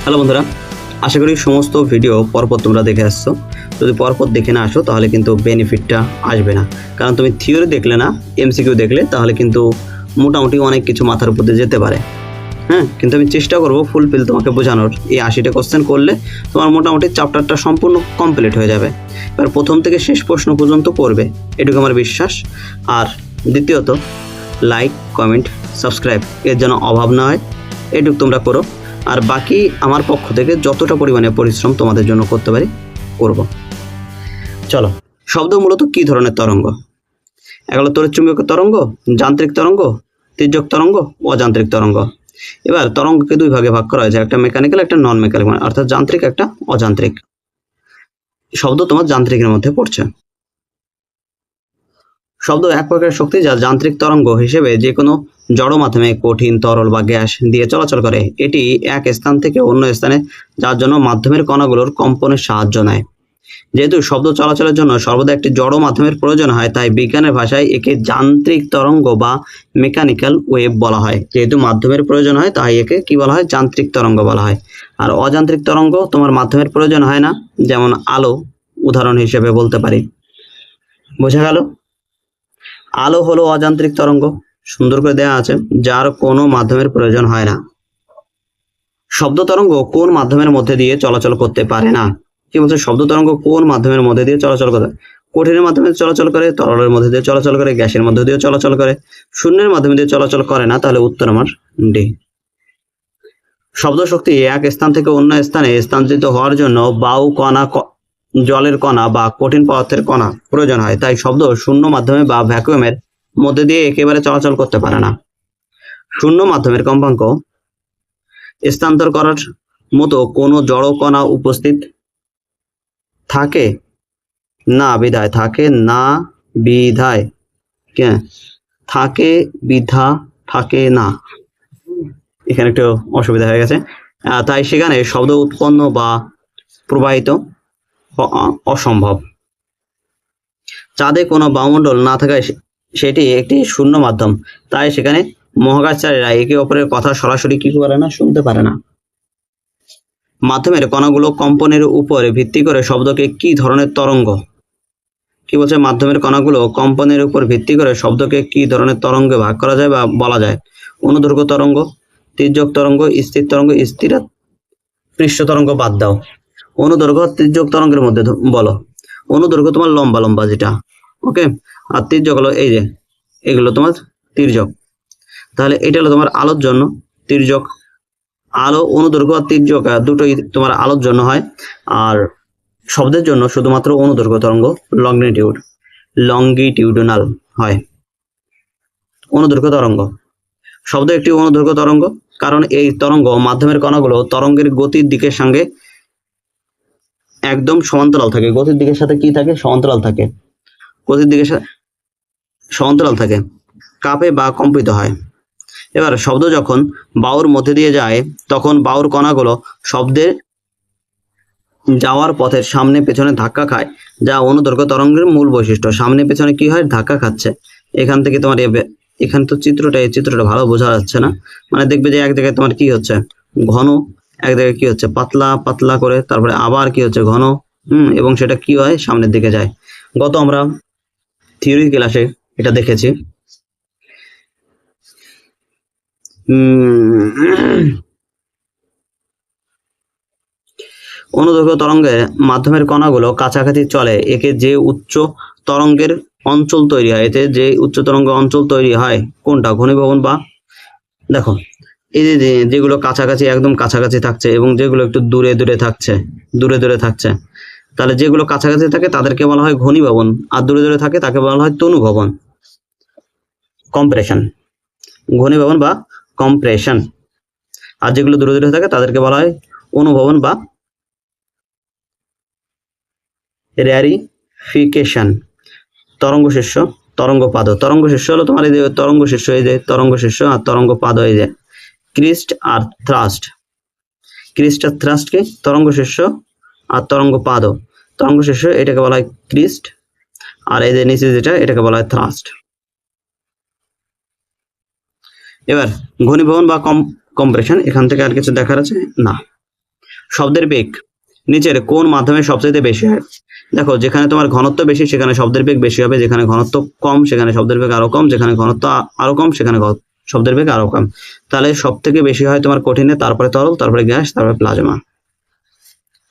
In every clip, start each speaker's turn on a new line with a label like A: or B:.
A: Hello বন্ধুরা, আশা করি সমস্ত ভিডিও পরপর তোমরা দেখে আসছো। যদি পরপর দেখে না আসো তাহলে কিন্তু বেনিফিটটা আসবে না, কারণ তুমি থিওরি দেখলে না এমসিকিউ দেখলে তাহলে কিন্তু মোটামুটি অনেক কিছু মাথার উপর দিয়ে যেতে পারে। কিন্তু আমি চেষ্টা করবো ফুলফিল তোমাকে বোঝানোর। এই 80টা কোশ্চেন করলে তোমার মোটামুটি চ্যাপ্টারটা সম্পূর্ণ কমপ্লিট হয়ে যাবে। এবার প্রথম থেকে শেষ প্রশ্ন পর্যন্ত পড়বে, এটুকু আমার বিশ্বাস। আর দ্বিতীয়ত, লাইক, কমেন্ট, সাবস্ক্রাইব এর যেন অভাব না হয়, এটুকু তোমরা করো। আর বাকি আমার পক্ষ থেকে যতটা পরিমাণে পরিশ্রম তোমাদের জন্য করতে পারি করব। চলো, শব্দ মূলত কি ধরনের তরঙ্গ? এগুলো তড়িৎচুম্বকীয় তরঙ্গ, যান্ত্রিক তরঙ্গ, তির্যক তরঙ্গ, অযান্ত্রিক তরঙ্গ। এবার তরঙ্গকে দুই ভাগে ভাগ করা হয়েছে, একটা মেকানিক্যাল, একটা নন মেকানিক্যাল, অর্থাৎ যান্ত্রিক, একটা অযান্ত্রিক। শব্দ তোমার যান্ত্রিকের মধ্যে পড়ছে। শব্দ এক প্রকার শক্তি যা যান্ত্রিক তরঙ্গ হিসেবে যে কোনো জড় মাধ্যমে, কঠিন, তরল বা গ্যাস দিয়ে চলাচল করে। এটি এক স্থান থেকে অন্য স্থানে যার জন্য মাধ্যমের কণাগুলোর কম্পনের সাহায্য নেয়। যেহেতু শব্দ চলাচলের জন্য সর্বদা একটি জড় মাধ্যমের প্রয়োজন হয়, তাই বিজ্ঞানের ভাষায় একে যান্ত্রিক তরঙ্গ বা মেকানিক্যাল ওয়েভ বলা হয়। যেহেতু মাধ্যমের প্রয়োজন হয় তাই একে কি বলা হয়? যান্ত্রিক তরঙ্গ বলা হয়। আর অযান্ত্রিক তরঙ্গ তোমার মাধ্যমের প্রয়োজন হয় না, যেমন আলো উদাহরণ হিসেবে বলতে পারি। বোঝা গেল? আলো হলো অযান্ত্রিক তরঙ্গ, সুন্দর করে দেওয়া আছে, যার কোনো মাধ্যমের প্রয়োজন হয় না। শব্দ তরঙ্গ কোন মাধ্যমের মধ্যে দিয়ে চলাচল করতে পারে না? কি বলছে? শব্দ তরঙ্গ কোন মাধ্যমের মধ্যে দিয়ে চলাচল করে? কঠিনের মাধ্যমে চলাচল করে, তরলের মধ্যে দিয়ে চলাচল করে, গ্যাসের মধ্যে দিয়ে চলাচল করে, শূন্যের মাধ্যমে দিয়ে চলাচল করে না। তাহলে উত্তর আমার ডি। শব্দ শক্তি এক স্থান থেকে অন্য স্থানে স্থানান্তরিত হওয়ার জন্য বায়ু কণা, জলের কণা বা কঠিন পদার্থের কণা প্রয়োজন হয়। তাই শব্দ শূন্য মাধ্যমে বা ভ্যাকুয়ামের মধ্যে দিয়ে একেবারে চলাচল করতে পারে না। শূন্য মাধ্যমের কম্পাঙ্ক স্থানান্তর করার মতো কোনো জড় কণা উপস্থিত থাকে না, বিধায় থাকে না, বিধায় থাকে, বিধা থাকে না। এখানে একটু অসুবিধা হয়ে গেছে। তাই সেখানে শব্দ উৎপন্ন বা প্রবাহিত অসম্ভব। চাঁদে কোনো বায়ুমণ্ডল না থাকায় সেটি একটি শূন্য মাধ্যম, তাই সেখানে মহাকাশচারীরা একে অপরের কথা সরাসরি কি করে না? শুনতে পারে না। মাধ্যমের কণাগুলো কম্পনের উপরে ভিত্তি করে শব্দকে কি ধরনের তরঙ্গ? কি বলছে? মাধ্যমের কণাগুলো কম্পনের উপর ভিত্তি করে শব্দকে কি ধরনের তরঙ্গে ভাগ করা যায় বা বলা যায়? অনুদৈর্ঘ্য তরঙ্গ, তির্যক তরঙ্গ, স্থির তরঙ্গ, স্থির পৃষ্ঠ তরঙ্গ বাদ দাও। অনুদৈর্ঘ্য তির্যক তরঙ্গের মধ্যে বলো। অনুদৈর্ঘ্য তোমার লম্বা লম্বা যেটা, ওকে। আর তির্যক হলো এই যে এগুলো তোমার তির্যক। তাহলে এটা হলো তোমার আলোর জন্য তির্যক। আলো, অনুদৈর্ঘ্য আর তির্যক দুটোই তোমার আলোর জন্য হয়। আর শব্দের জন্য শুধুমাত্র অনুদৈর্ঘ্য তরঙ্গ লঙ্গিটিউডনাল হয়। অনুদৈর্ঘ্য তরঙ্গ শব্দ একটি অনুদৈর্ঘ্য তরঙ্গ, কারণ এই তরঙ্গ মাধ্যমের কণাগুলো তরঙ্গের গতির দিকের সঙ্গে একদম সমান্তরাল থাকে। গতির দিকের সাথে কি থাকে? সমান্তরাল থাকে। গতির দিকের সাথে সমান্তরাল থাকে, কাঁপে বা কম্পিত হয়। এবার শব্দ যখন বায়ুর মধ্যে দিয়ে যায় তখন বায়ুর কণাগুলো শব্দের যাওয়ার পথের সামনে পেছনে ধাক্কা খায়, যা অনুদৈর্ঘ্য তরঙ্গের মূল বৈশিষ্ট্য। সামনে পেছনে কি হয়? ধাক্কা খাচ্ছে। এখান থেকে তোমার এখানে তো এই চিত্রটা ভালো বোঝা যাচ্ছে না। মানে দেখবে যে এক জায়গায় তোমার কি হচ্ছে? ঘন, এক জায়গায় কি হচ্ছে? পাতলা পাতলা করে, তারপরে আবার কি হচ্ছে? ঘন। এবং সেটা কি হয়? সামনের দিকে যায়। গত আমরা থিওরি ক্লাসে এটা দেখেছি। অনুদৈর্ঘ্য তরঙ্গের মাধ্যমের কণাগুলো কাছাকাছি চলে, একে যে উচ্চ তরঙ্গের অঞ্চল তৈরি হয়। এতে যে উচ্চ তরঙ্গের অঞ্চল তৈরি হয় কোনটা? ঘনীভবন বা দেখো এই যে যেগুলো কাছাকাছি, একদম কাছাকাছি থাকছে এবং যেগুলো একটু দূরে দূরে থাকছে, তাহলে যেগুলো কাছাকাছি থাকে তাদেরকে বলা হয় ঘনীভবন, আর দূরে দূরে থাকে তাকে বলা হয় তনুভবন, কম্প্রেশন। ঘনীভবন বা কম্প্রেশন। আর যেগুলো দূরে দূরে থাকে তাদেরকে বলা হয় অনুভবন বা রেয়ারিফিকেশন। তরঙ্গ শীর্ষ, তরঙ্গপাদ। তরঙ্গ শীর্ষ হলো তোমার এই যে তরঙ্গ শীর্ষ, এই যে তরঙ্গ শীর্ষ, আর তরঙ্গপাদ এই যে ক্রিস্ট আর থ্রাস্ট। ক্রিস্ট আর থ্রাস্টকে তরঙ্গ শীর্ষ আর তরঙ্গপাদ। তরঙ্গ শীর্ষ এটাকে বলা হয় ক্রিস্ট, আর এই যে নিচে যেটা এটাকে বলা হয় থ্রাস্ট। এবার ঘনীভবন বা কম্প্রেশন, এখান থেকে আর কিছু দেখার আছে না। শব্দের বেগ নিচের কোন মাধ্যমে সবচেয়ে বেশি হয়? দেখো, যেখানে তোমার ঘনত্ব বেশি সেখানে শব্দের বেগ বেশি হবে, যেখানে ঘনত্ব কম সেখানে শব্দের বেগ আরো কম, যেখানে ঘনত্ব আরো কম সেখানে শব্দের বেগ আরো কম। তাহলে সব থেকে বেশি হয় তোমার কঠিনে, তারপরে তরল, তারপরে গ্যাস, তারপরে প্লাজমা।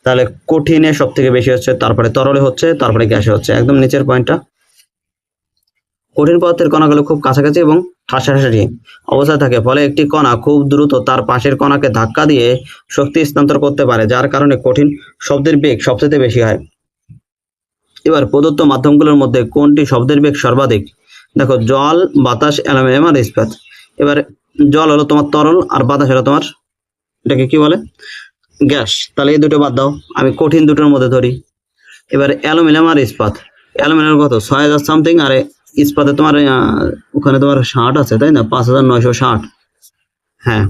A: তাহলে কঠিনে সব থেকে বেশি হচ্ছে, তারপরে তরলে হচ্ছে, তারপরে গ্যাসে হচ্ছে, একদম নিচের পয়েন্টটা। কঠিন পদার্থের কণাগুলো খুব কাছাকাছি এবং ঠাসাঠাসি অবস্থায় থাকে, ফলে একটি কণা খুব দ্রুত তার পাশের কণাকে ধাক্কা দিয়ে শক্তি স্থানান্তর করতে পারে, যার কারণে কঠিন শব্দের বেগ সবচেয়ে বেশি হয়। এবার প্রদত্ত মাধ্যমগুলোর মধ্যে কোনটি শব্দের বেগ সর্বাধিক? দেখো, জল, বাতাস, অ্যালুমিনিয়াম আর ইস্পাত। এবার জল হলো তোমার তরল আর বাতাস হলো তোমার, এটাকে কি বলে, গ্যাস। তাহলে এই দুটো বাদ দাও, আমি কঠিন দুটোর মধ্যে ধরি। এবার অ্যালুমিনিয়াম আর ইস্পাত, অ্যালুমিনিয়াম কত 6000 সামথিং, আর ইস্পাতে তোমার ওখানে তোমার 60 আছে তাই না, 5960। হ্যাঁ,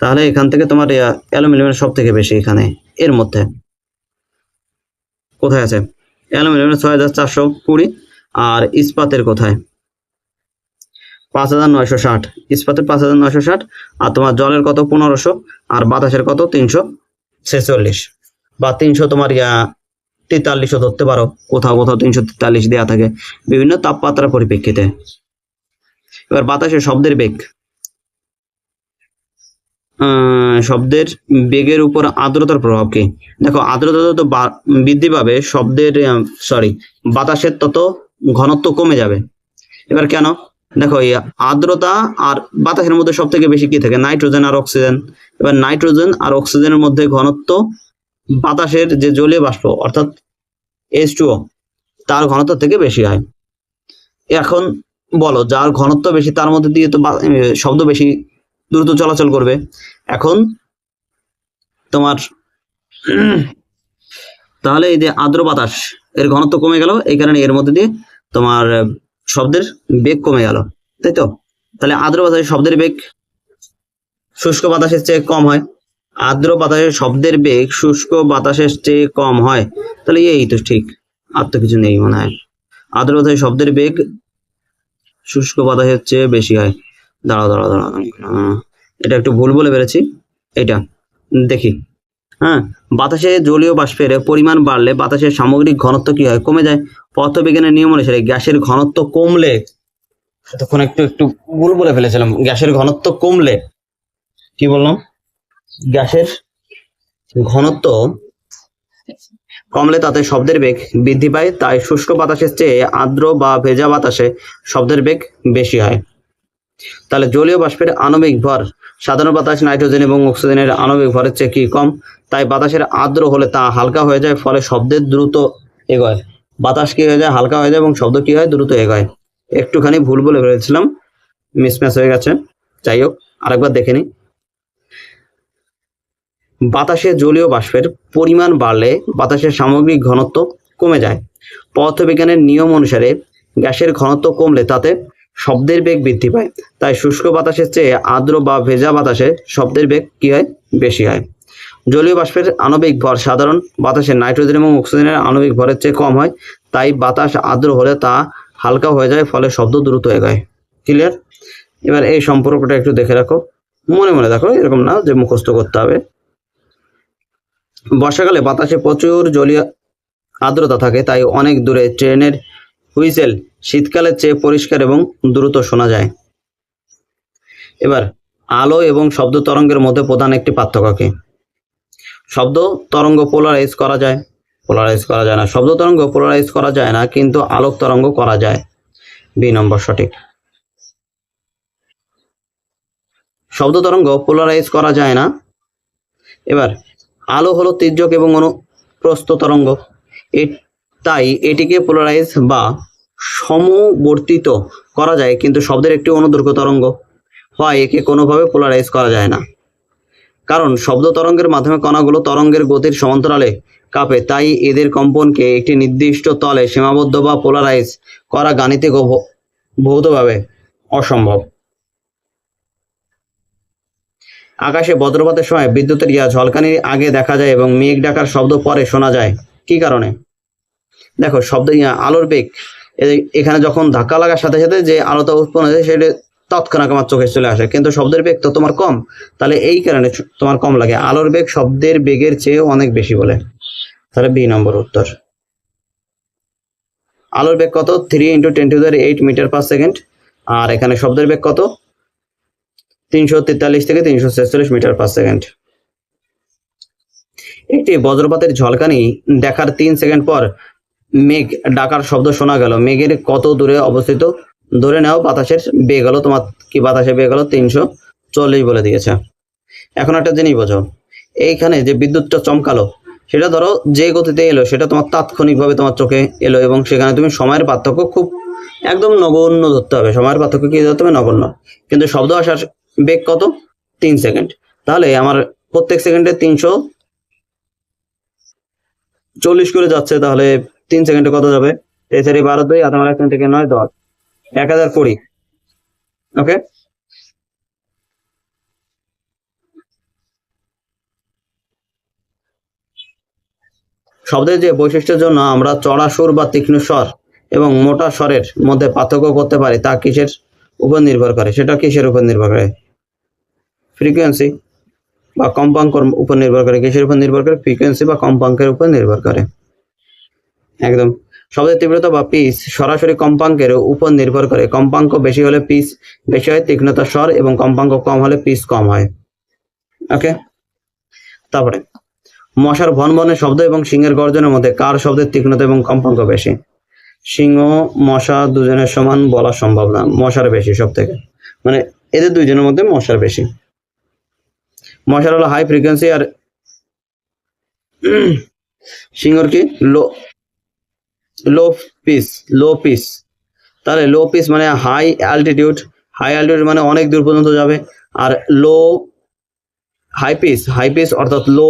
A: তাহলে এখান থেকে তোমার অ্যালুমিনিয়ামের সব থেকে বেশি এখানে এর মধ্যে কোথায় আছে? অ্যালুমিনিয়ামের 6420, আর ইস্পাতের কোথায় 5960, ইস্পাতের 5960, আর তোমার জলের কত 1500, আর বাতাসের কত 346 বা 300 তোমার 43ও ধরতে পারো, কোথাও কোথাও 343 দেওয়া থাকে বিভিন্ন তাপমাত্রার পরিপ্রেক্ষিতে। এবার বাতাসের শব্দের বেগ, শব্দের বেগের উপর আর্দ্রতার প্রভাব কি? দেখো, আর্দ্রতা যত বৃদ্ধি পাবে শব্দের বাতাসের তত ঘনত্ব কমে যাবে। এবার কেন? দেখো, এই আর্দ্রতা আর বাতাসের মধ্যে সব থেকে বেশি কি থাকে? নাইট্রোজেন আর অক্সিজেন। এবার নাইট্রোজেন আর অক্সিজেনের মধ্যে ঘনত্ব বাতাসের যে জলীয় বাষ্প অর্থাৎ H2O তার ঘনত্ব থেকে বেশি হয়। এখন বলো, যার ঘনত্ব বেশি তার মধ্যে দিয়ে তো শব্দ বেশি দ্রুত চলাচল করবে। এখন তোমার তাহলে এই যে আর্দ্র বাতাস এর ঘনত্ব কমে গেল, এই কারণে এর মধ্যে দিয়ে তোমার শব্দের বেগ কমে গেল, তাই তো? তাহলে আর্দ্র বাতাসের শব্দের বেগ শুষ্ক বাতাসের চেয়ে কম হয়। আর্দ্র বাতাসের শব্দের বেগ শুষ্ক বাতাসের চেয়ে কম হয়, তাহলে এই তো ঠিক, আর তো কিছু নেই মনে হয়। আর্দ্র বাতাসের শব্দের বেগ শুষ্ক বাতাসের চেয়ে বেশি হয়। দাঁড়াও, এটা একটু ভুল বলে বেড়েছি, এটা দেখি। হ্যাঁ, বাতাসে জলীয় বাষ্পের পরিমাণ বাড়লে বাতাসের সামগ্রিক ঘনত্ব কি হয়? কমে যায়। পদার্থবিজ্ঞানের নিয়ম অনুসারে গ্যাসের ঘনত্ব কমলে, তখন একটু ভুল বলে ফেলেছিলাম, গ্যাসের ঘনত্ব কমলে, কি বললাম, গ্যাসের ঘনত্ব কমলে তাতে শব্দের বেগ বৃদ্ধি পায়, তাই শুষ্ক বাতাসের চেয়ে আর্দ্র বা ভেজা বাতাসে শব্দের বেগ বেশি হয়। তাহলে জলীয় বাষ্পের আণবিক ভর সাধারণ বাতাস, নাইট্রোজেন এবং অক্সিজেনের আণবিক ভরের চেয়ে কি কম, তাই বাতাসের আর্দ্র হলে তা হালকা হয়ে যায়, ফলে শব্দের দ্রুত এগোয়। বাতাস কি হয়ে যায়? হালকা হয়ে যায়, এবং শব্দ কি হয়? দ্রুত এগোয়। একটুখানি ভুল বলে ফেলেছিলাম, মিসম্যাচ হয়ে গেছে, যাই হোক আরেকবার দেখে নিই। বাতাসে জলীয় বাষ্পের পরিমাণ বাড়লে বাতাসের সামগ্রিক ঘনত্ব কমে যায়। পদার্থবিজ্ঞানের নিয়ম অনুসারে গ্যাসের ঘনত্ব কমলে তাতে শব্দের বেগ বৃদ্ধি পায়, তাই শুষ্ক বাতাসের চেয়ে আর্দ্র বা ভেজা বাতাসে শব্দের বেগ কি হয়? বেশি হয়। জলীয় বাষ্পের আণবিক ভর সাধারণ বাতাসের নাইট্রোজেন এবং অক্সিজেনের আণবিক ভরের চেয়ে কম হয়, তাই বাতাস আর্দ্র হলে তা হালকা হয়ে যায়, ফলে শব্দ দ্রুত এগোয়। ক্লিয়ার? এবার এই সম্পর্কটা একটু দেখে রাখো, মনে মনে দেখো, এরকম না যে মুখস্থ করতে হবে। বর্ষাকালে বাতাসে প্রচুর জলীয় আর্দ্রতা থাকে, তাই অনেক দূরে ট্রেনের হুইসেল শীতকালের চেয়ে পরিষ্কার এবং দ্রুত শোনা যায়। এবার আলো এবং শব্দ তরঙ্গের মধ্যে প্রধান একটি পার্থক্য কি? শব্দ তরঙ্গ পোলারাইজ করা যায় না। শব্দ তরঙ্গ পোলারাইজ করা যায় না, কিন্তু আলোক তরঙ্গ করা যায়। বি নম্বর সঠিক। শব্দ তরঙ্গ পোলারাইজ করা যায় না। এবার আলো হলো তির্যক এবং অনুপ্রস্থ তরঙ্গ, তাই এটিকে পোলারাইজ বা সমবর্তিত করা যায়, কিন্তু শব্দের একটি অনুদৈর্ঘ্য তরঙ্গ হয়, একে কোনোভাবে পোলারাইজ করা যায় না, কারণ শব্দ তরঙ্গের মাধ্যমে কণাগুলো তরঙ্গের গতির সমান্তরালে কাঁপে, তাই এদের কম্পনকে একটি নির্দিষ্ট তলে সীমাবদ্ধ বা পোলারাইজ করা গাণিতিক ও ভৌতভাবে অসম্ভব। আকাশে বজ্রপাতের সময় বিদ্যুতের ঝলকানির আগে দেখা যায় এবং মেঘ ডাকার শব্দ পরে শোনা যায়, কি কারণে? দেখো, শব্দ আলোর বেগ এখানে যখন ধাক্কা লাগার সাথে সাথে যে আলোটা উৎপন্ন হয় সেটা তৎক্ষণাৎ আমার চোখে চলে আসে, কিন্তু শব্দের বেগ তো তোমার কম, তাহলে এই কারণে তোমার কম লাগে। আলোর বেগ শব্দের বেগের চেয়ে অনেক বেশি বলে, তাহলে বি নম্বর উত্তর। আলোর বেগ কত? 3 × 10⁸ মিটার পার সেকেন্ড, আর এখানে শব্দের বেগ কত? 343 থেকে 346 মিটার পার সেকেন্ড। একটি বজ্রপাতের ঝলকানি দেখার 3 সেকেন্ড পর মেঘ ডাকার শব্দ শোনা গেল, মেঘের কত দূরে অবস্থিত? ধরে নাও বাতাসের বেগ হলো তোমার কি, বাতাসের বেগ হলো 340 বলে দিয়েছে। এখন একটা জিনিস বোঝো, এইখানে যে বিদ্যুৎটা চমকালো সেটা ধরো যে গতিতে এলো সেটা তোমার তাৎক্ষণিকভাবে তোমার চোখে এলো, এবং সেখানে তুমি সময়ের পার্থক্য খুব একদম নগণ্য ধরতে হবে, সময়ের পার্থক্য কি ধরতে হবে? নগণ্য। কিন্তু শব্দ আসার বেগ কত? 3 সেকেন্ড। তাহলে আমার প্রত্যেক সেকেন্ডে 340 করে যাচ্ছে, তাহলে 3 সেকেন্ডে কত যাবে? 3×4 = 12, 2 আর 1 থেকে 9 10, 1020। ওকে, শব্দের যে বৈশিষ্ট্যের জন্য আমরা চড়া সুর বা তীক্ষ্ণ স্বর এবং মোটা স্বরের মধ্যে পার্থক্য করতে পারি তা কিসের উপর নির্ভর করে? সেটা কিসের উপর নির্ভর করে? ফ্রিকোয়েন্সি বা কম্পাঙ্কের উপর নির্ভর করে। কিসের উপর নির্ভর করে? ফ্রিকোয়েন্সি বা কম্পাঙ্কের উপর নির্ভর করে। একদম। শব্দের তীব্রতা বা পিচ সরাসরি কম্পাঙ্কের উপর নির্ভর করে। কম্পাঙ্ক বেশি হলে পিচ বেশি হয়, তীক্ষ্ণতা স্বর, এবং কম্পাঙ্ক কম হলে পিচ কম হয়। ওকে, তারপরে মশার ভনভনে শব্দ এবং সিংহের গর্জনের মধ্যে কার শব্দের তীক্ষ্ণতা এবং কম্পাঙ্ক বেশি? সিংহ মশা দুজনের সমান বলা সম্ভব না, মশার বেশি সব থেকে, মানে এদের দুইজনের মধ্যে মশার বেশি। মশার হলো হাই ফ্রিকোয়েন্সি, আর সিংহর কি লো লো পিচ, লো পিচ। তাহলে লো পিচ মানে হাই অ্যালটিটিউড, হাই অ্যালটিটিউড মানে অনেক দূর পর্যন্ত যাবে, আর হাই পিচ অর্থাৎ লো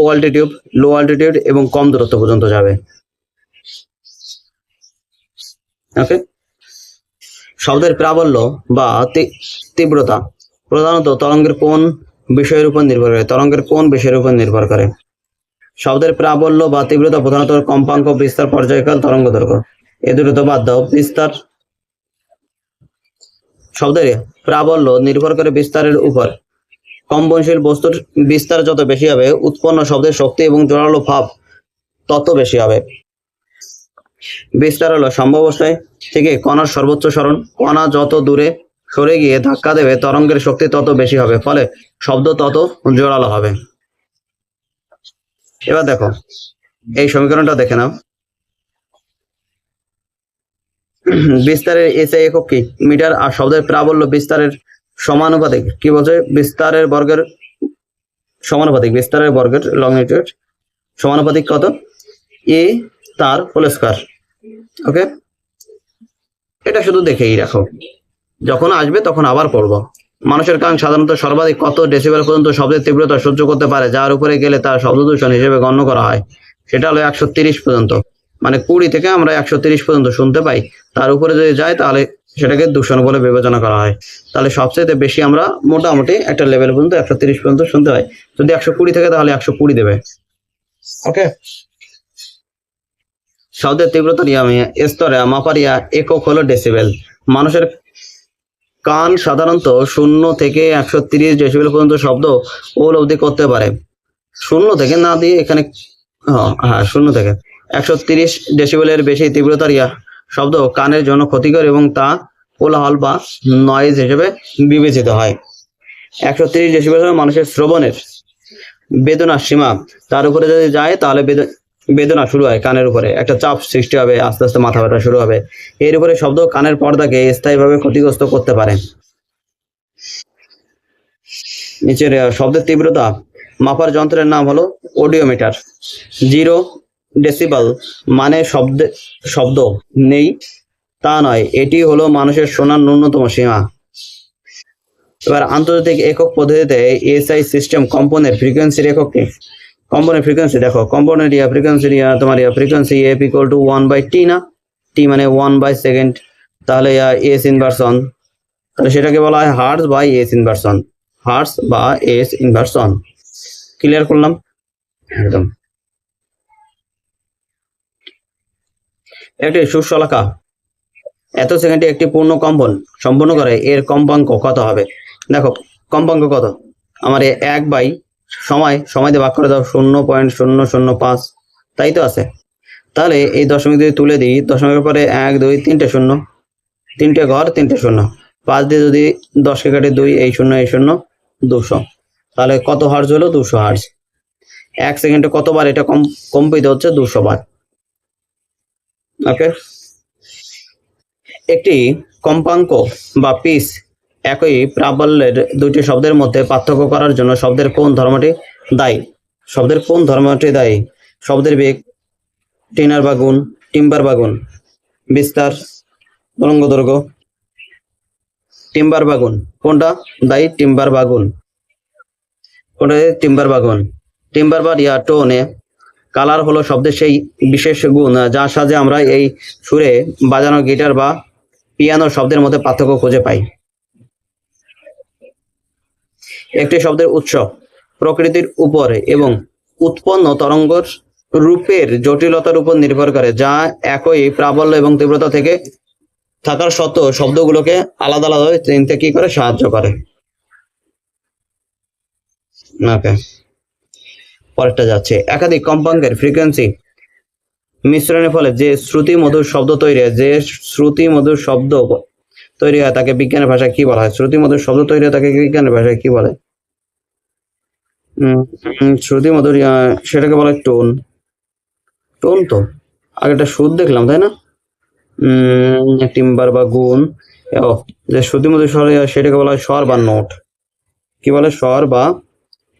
A: অ্যালটিটিউড এবং কম দূরত্ব পর্যন্ত যাবে। ওকে, শব্দের প্রাবল্য বা তীব্রতা প্রধানত তরঙ্গের কোন বিষয়ের উপর নির্ভর করে? তরঙ্গের কোন বিষয়ের উপর নির্ভর করে? শব্দের প্রাবল্য বা তীব্রতা প্রধানত কম্পাঙ্ক, বিস্তার, পর্যায়কাল, তরঙ্গ দৈর্ঘ্য। এ দুটো তো বাদ দাও। বিস্তার, শব্দের প্রাবল্য নির্ভর করে বিস্তারের উপর। কম্পনশীল বস্তুর বিস্তার যত বেশি হবে, উৎপন্ন শব্দের শক্তি এবং জোরালো ভাব তত বেশি হবে। বিস্তার হলো সাম্যাবস্থায় থেকে কণার সর্বোচ্চ সরণ। কণা যত দূরে সরে গিয়ে ধাক্কা দেবে, তরঙ্গের শক্তি তত বেশি হবে, ফলে শব্দ তত জোরালো হবে। এবার দেখো এই সমীকরণটা দেখে নাও। বিস্তারের এসআই একক কি? মিটার। আর শব্দের প্রাবল্য বিস্তারের সমানুপাতিক। কি বলছে? বিস্তারের বর্গের সমানুপাতিক, বিস্তারের বর্গের লংজিটিউড সমানুপাতিক কত? এ তার হোল স্কয়ার। ওকে, এটা শুধু দেখেই রাখো, যখন আসবে তখন আবার পড়বো। মানুষের কান সাধারণত সর্বাধিক কত ডেসিবেল পর্যন্ত শব্দের তীব্রতা সহ্য করতে পারে, যার উপরে গেলে তার শব্দ দূষণ হিসেবে গণ্য করা হয়? সেটা হলো 130 পর্যন্ত, মানে 20 থেকে আমরা 130 পর্যন্ত শুনতে পাই, তার উপরে যদি যায় তাহলে সেটাকে দূষণ বলে বিবেচনা করা হয়। তাহলে সবচেয়ে বেশি আমরা মোটামুটি একটা লেভেল পর্যন্ত 130 পর্যন্ত শুনতে হয়। যদি 120 থাকে তাহলে 120 দেবে। ওকে, শব্দের তীব্রতা স্তরে মাপার একক হলো ডেসিবেল। মানুষের কান সাধারণত 0 থেকে 130 ডেসিবেল পর্যন্ত শব্দ উপলব্ধি করতে পারে। 0 থেকে না দিয়ে এখানে, হ্যাঁ 0 থেকে 130 ডেসিবেলের বেশি তীব্রতার শব্দ কানের জন্য ক্ষতিকর এবং তা কোলাহল বা নয়েজ হিসেবে বিবেচিত হয়। 130 ডেসিবেল হলো মানুষের শ্রবণের বেদনার সীমা, তার উপরে যদি যায় তাহলে বেদনা শুরু হয়, কানের উপরে একটা চাপ সৃষ্টি হবে, আস্তে আস্তে মাথা ব্যথা শুরু হবে। এর উপরে শব্দ কানের পর্দাকে স্থায়ীভাবে ক্ষতিগ্রস্ত করতে পারে। নিচের শব্দের তীব্রতা মাপার যন্ত্রের নাম হলো অডিওমিটার। 0 ডেসিবেল মানে শব্দ নেই তা নয়, এটি হলো মানুষের শোনার ন্যূনতম সীমা। এবার আন্তর্জাতিক একক পদ্ধতিতে এসআই সিস্টেম কম্পনের ফ্রিকোয়েন্সির একক কি? কম্পনের ফ্রিকোয়েন্সি দেখো, কম্পনের ফ্রিকোয়েন্সি তোমার frequency F equal to 1/t না, টি মানে 1/সেকেন্ড, তাহলে এস ইনভার্সন, তাহলে সেটাকে বলা হয় hertz by S inversion, hertz বা এস ইনভার্সন। ক্লিয়ার করলাম একদম। একটি সুশলাকা এত সেকেন্ডে একটি পূর্ণ কম্পন সম্পূর্ণ করে এর কম্পাঙ্ক কত হবে? দেখো কম্পাঙ্ক কত, আমার 1 বাই সময় দিয়ে ভাগ করে দাও 0.005, তাই তো আছে। তাহলে এই দশমিক যদি তুলে দিই, দশমিকের পরে 1 2 3টে শূন্য, 3টে ঘর 3টে শূন্য, 5 দিয়ে যদি 10কে কাটে 2, এই শূন্য 200, তাহলে কত হার্জ হলো? 200 হার্জ। 1 সেকেন্ডে কতবার এটা কম্পিত হচ্ছে? 200 বার। ওকে, একটি কম্পাঙ্ক বা পিচ একই প্রাবল্যের দুটি শব্দের মধ্যে পার্থক্য করার জন্য শব্দের কোন ধর্মটি দায়ী? শব্দের বেগ, টিনার বা গুণ, টিম্বার বা গুণ, বিস্তার, তরঙ্গ দৈর্ঘ্য। টিম্বার বা গুণ কোনটা দায়ী? টিম্বার বা গুণ। কোনটা? টিম্বার বা গুণ। টিম্বার বা টোনে কালার হলো শব্দের সেই বিশেষ গুণ যার সাহায্যে আমরা এই সুরে বাজানো গিটার বা পিয়ানো শব্দের মধ্যে পার্থক্য খুঁজে পাই। একটি শব্দের উৎস প্রকৃতির উপরে এবং উৎপন্ন তরঙ্গের রূপের জটিলতার উপর নির্ভর করে, যা একই প্রাবল্য এবং তীব্রতা থেকে থাকার সত্ত্বেও শব্দগুলোকে আলাদা আলাদা চিনতে কি করে সাহায্য করে। ওকে, পরেরটা যাচ্ছে। একাধিক কম্পাঙ্কের ফ্রিকোয়েন্সি মিশ্রণের ফলে যে শ্রুতি মধুর শব্দ তৈরি হয়, তাকে বিজ্ঞানের ভাষায় কি বলা হয়? শ্রুতি মধুর শব্দ তৈরি হয় তাকে বিজ্ঞানের ভাষায় কি বলে? শ্রুতি মধুর, সেটাকে বলা হয় টোন। টোন তো আগেটা সুর দেখলাম, তাই না? টিম্বার বা গুণ, যে শ্রুতি মধুর স্বর সেটাকে বলা হয় স্বর বা নোট। কি বলে? স্বর বা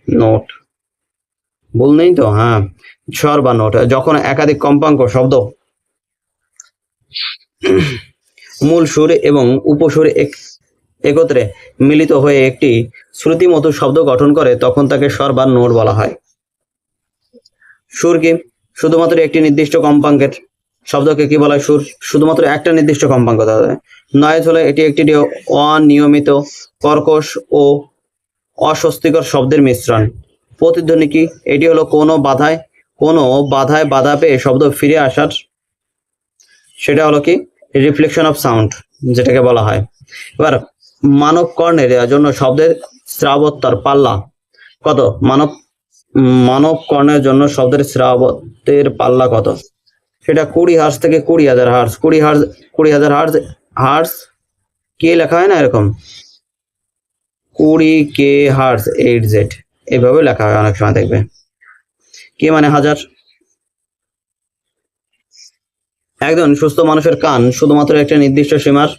A: নোট। ভুল নেই তো? হ্যাঁ, স্বর বা নোট। যখন একাধিক কম্পাঙ্ক শব্দ মূল সুর এবং উপসুর একত্রে মিলিত হয়ে একটি শ্রুতিমধুর শব্দ গঠন করে, তখন তাকে স্বর বা নোট বলা হয়। সুর কি? শুধুমাত্র একটি নির্দিষ্ট কম্পাঙ্কের শব্দকে কি বলা হয়? সুর। শুধুমাত্র একটা নির্দিষ্ট কম্পাঙ্ক। নয়েজ হলো এটি একটি অনিয়মিত, কর্কশ ও অস্বস্তিকর শব্দের মিশ্রণ। প্রতিধ্বনি কি? এটি হলো কোনো বাধায় বাধা পেয়ে শব্দ ফিরে আসার, সেটা হলো কি রিফ্লেকশন অফ সাউন্ড যেটাকে বলা হয়। এবার মানব কর্ণের জন্য শব্দের শ্রাবত্তর পাল্লা কত? মানব কর্ণের জন্য শব্দের শ্রাবতের পাল্লা কত? সেটা 20 হার্জ থেকে 20,000 হার্জ। 20,000 হার্জ কে লেখা হয় না এরকম, 20K হার্জ 8Z, এইভাবে লেখা হয় অনেক সময়, দেখবে। কে মানে হাজার। একজন সুস্থ মানুষের কান শুধুমাত্র একটা নির্দিষ্ট সীমার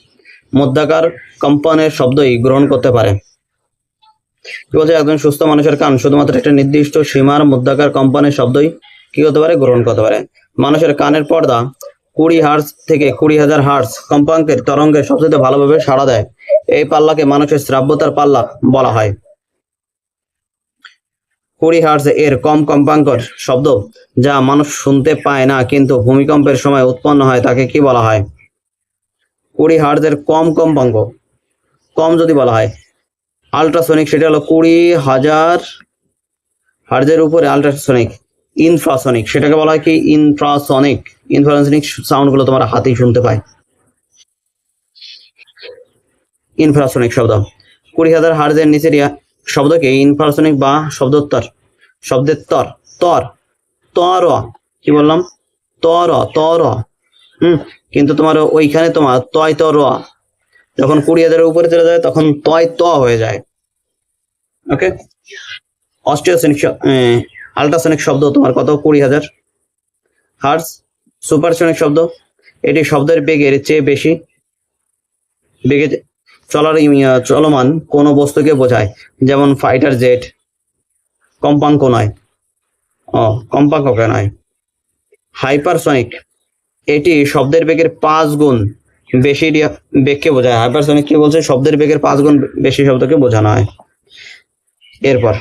A: মধ্যাকার কম্পনের শব্দই গ্রহণ করতে পারে। কি বলছে? একজন সুস্থ মানুষের কান শুধুমাত্র একটা নির্দিষ্ট সীমার মধ্যাকার কম্পনের শব্দই কি করতে পারে? গ্রহণ করতে পারে। মানুষের কানের পর্দা 20 হার্জ থেকে 20,000 হার্জ কম্পাঙ্কের তরঙ্গে সবচেয়ে ভালোভাবে সাড়া দেয়। এই পাল্লাকে মানুষের শ্রাব্যতার পাল্লা বলা হয়। 20 হার্জ এর কম কম্পাঙ্কের শব্দ যা মানুষ শুনতে পায় না কিন্তু ভূমিকম্পের সময় উৎপন্ন হয়, তাকে কি বলা হয়? 20 হার্জ এর কম কম্পাঙ্ক, কম যদি বলা হয় আল্ট্রাসনিক, সেটা হলো 20,000 হার্জের উপরে আল্ট্রাসনিক। ইনফ্রাসনিক সেটাকে বলা হয় কি? ইনফ্রাসনিক সাউন্ড গুলো তোমার হাতেই শুনতে পায়। ইনফ্রাসনিক শব্দ 20,000 হার্জের নিচের শব্দকে ইনফ্রাসনিক বা শব্দের তর কি বললাম? তর। কিন্তু তোমার ওইখানে তোমার তর, যখন 20,000 উপরে চলে যায় তখন ত হয়ে যায়। ওকে, অস্টিওসনিক আল্ট্রাসনিক শব্দ তোমার কত? 20,000 হার্জ। সুপারসনিক শব্দ, এটি শব্দের বেগের চেয়ে বেশি বেগে চলমান কোনো বস্তুকে বোঝায়, যেমন ফাইটার জেট। কম্পাঙ্ক নয়, হাইপারসনিক, এটি শব্দের বেগের 5 গুণ বেশি বেগকে বোঝায়। হাইপারসনিক কি বলছে? শব্দের বেগের 5 গুণ বেশি শব্দকে বোঝানো হয়। এরপর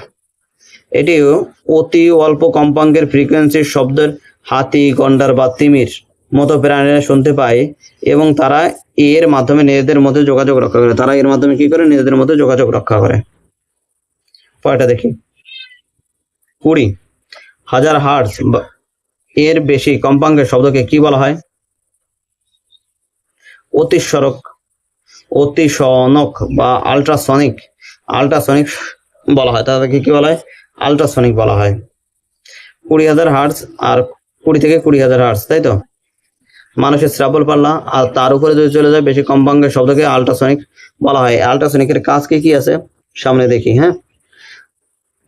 A: এটি অতি অল্প কম্পাঙ্কের ফ্রিকোয়েন্সির শব্দের হাতি, গন্ডার বা তিমির মতো প্রাণীরা শুনতে পায় এবং তারা এর মাধ্যমে নিজেদের মধ্যে যোগাযোগ রক্ষা করে। নিজেদের মধ্যে যোগাযোগ রক্ষা করে। পরেরটা দেখি। 20,000 হার্জ এর বেশি কম্পাঙ্কের শব্দকে কি বলা হয়? অতিসরক, অতিসনক বা আল্ট্রাসনিক, আল্ট্রাসনিক বলা হয়, তাদেরকে কি বলা হয়? আল্ট্রাসনিক বলা হয়। 20,000 হার্টজ আর 20 থেকে 20,000 হার্টজ, তাই তো? মানুষের শ্রাবণ পাল্লা আর তার উপরে যদি চলে যায় বেশি কম্পাঙ্কের শব্দকে আল্ট্রাসনিক বলা হয়। আল্ট্রাসনিকের কাজ কি কি আছে সামনে দেখি। হ্যাঁ,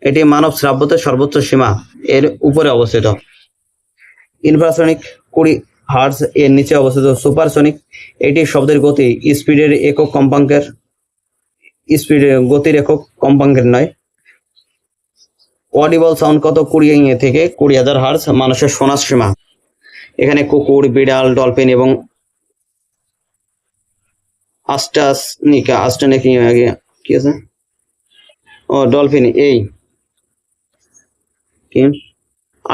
A: এটি মানব শ্রাব্যতের সর্বোচ্চ সীমা এর উপরে অবস্থিত। ইনফ্রাসনিক 20 হার্টজ এর নিচে অবস্থিত। সুপারসনিক, এটি শব্দের গতি স্পিডের একক কম্পাঙ্কের, স্পিডের গতির একক কম্পাঙ্কের নয়। অডিবল সাউন্ড কত? 20 থেকে 20,000 হার্টজ মানুষের শোনার সীমা। এখানে কুকুর, বিড়াল, ডলফিন এবং আস্টাসনিক কি আছে? ও ডলফিন, এই কি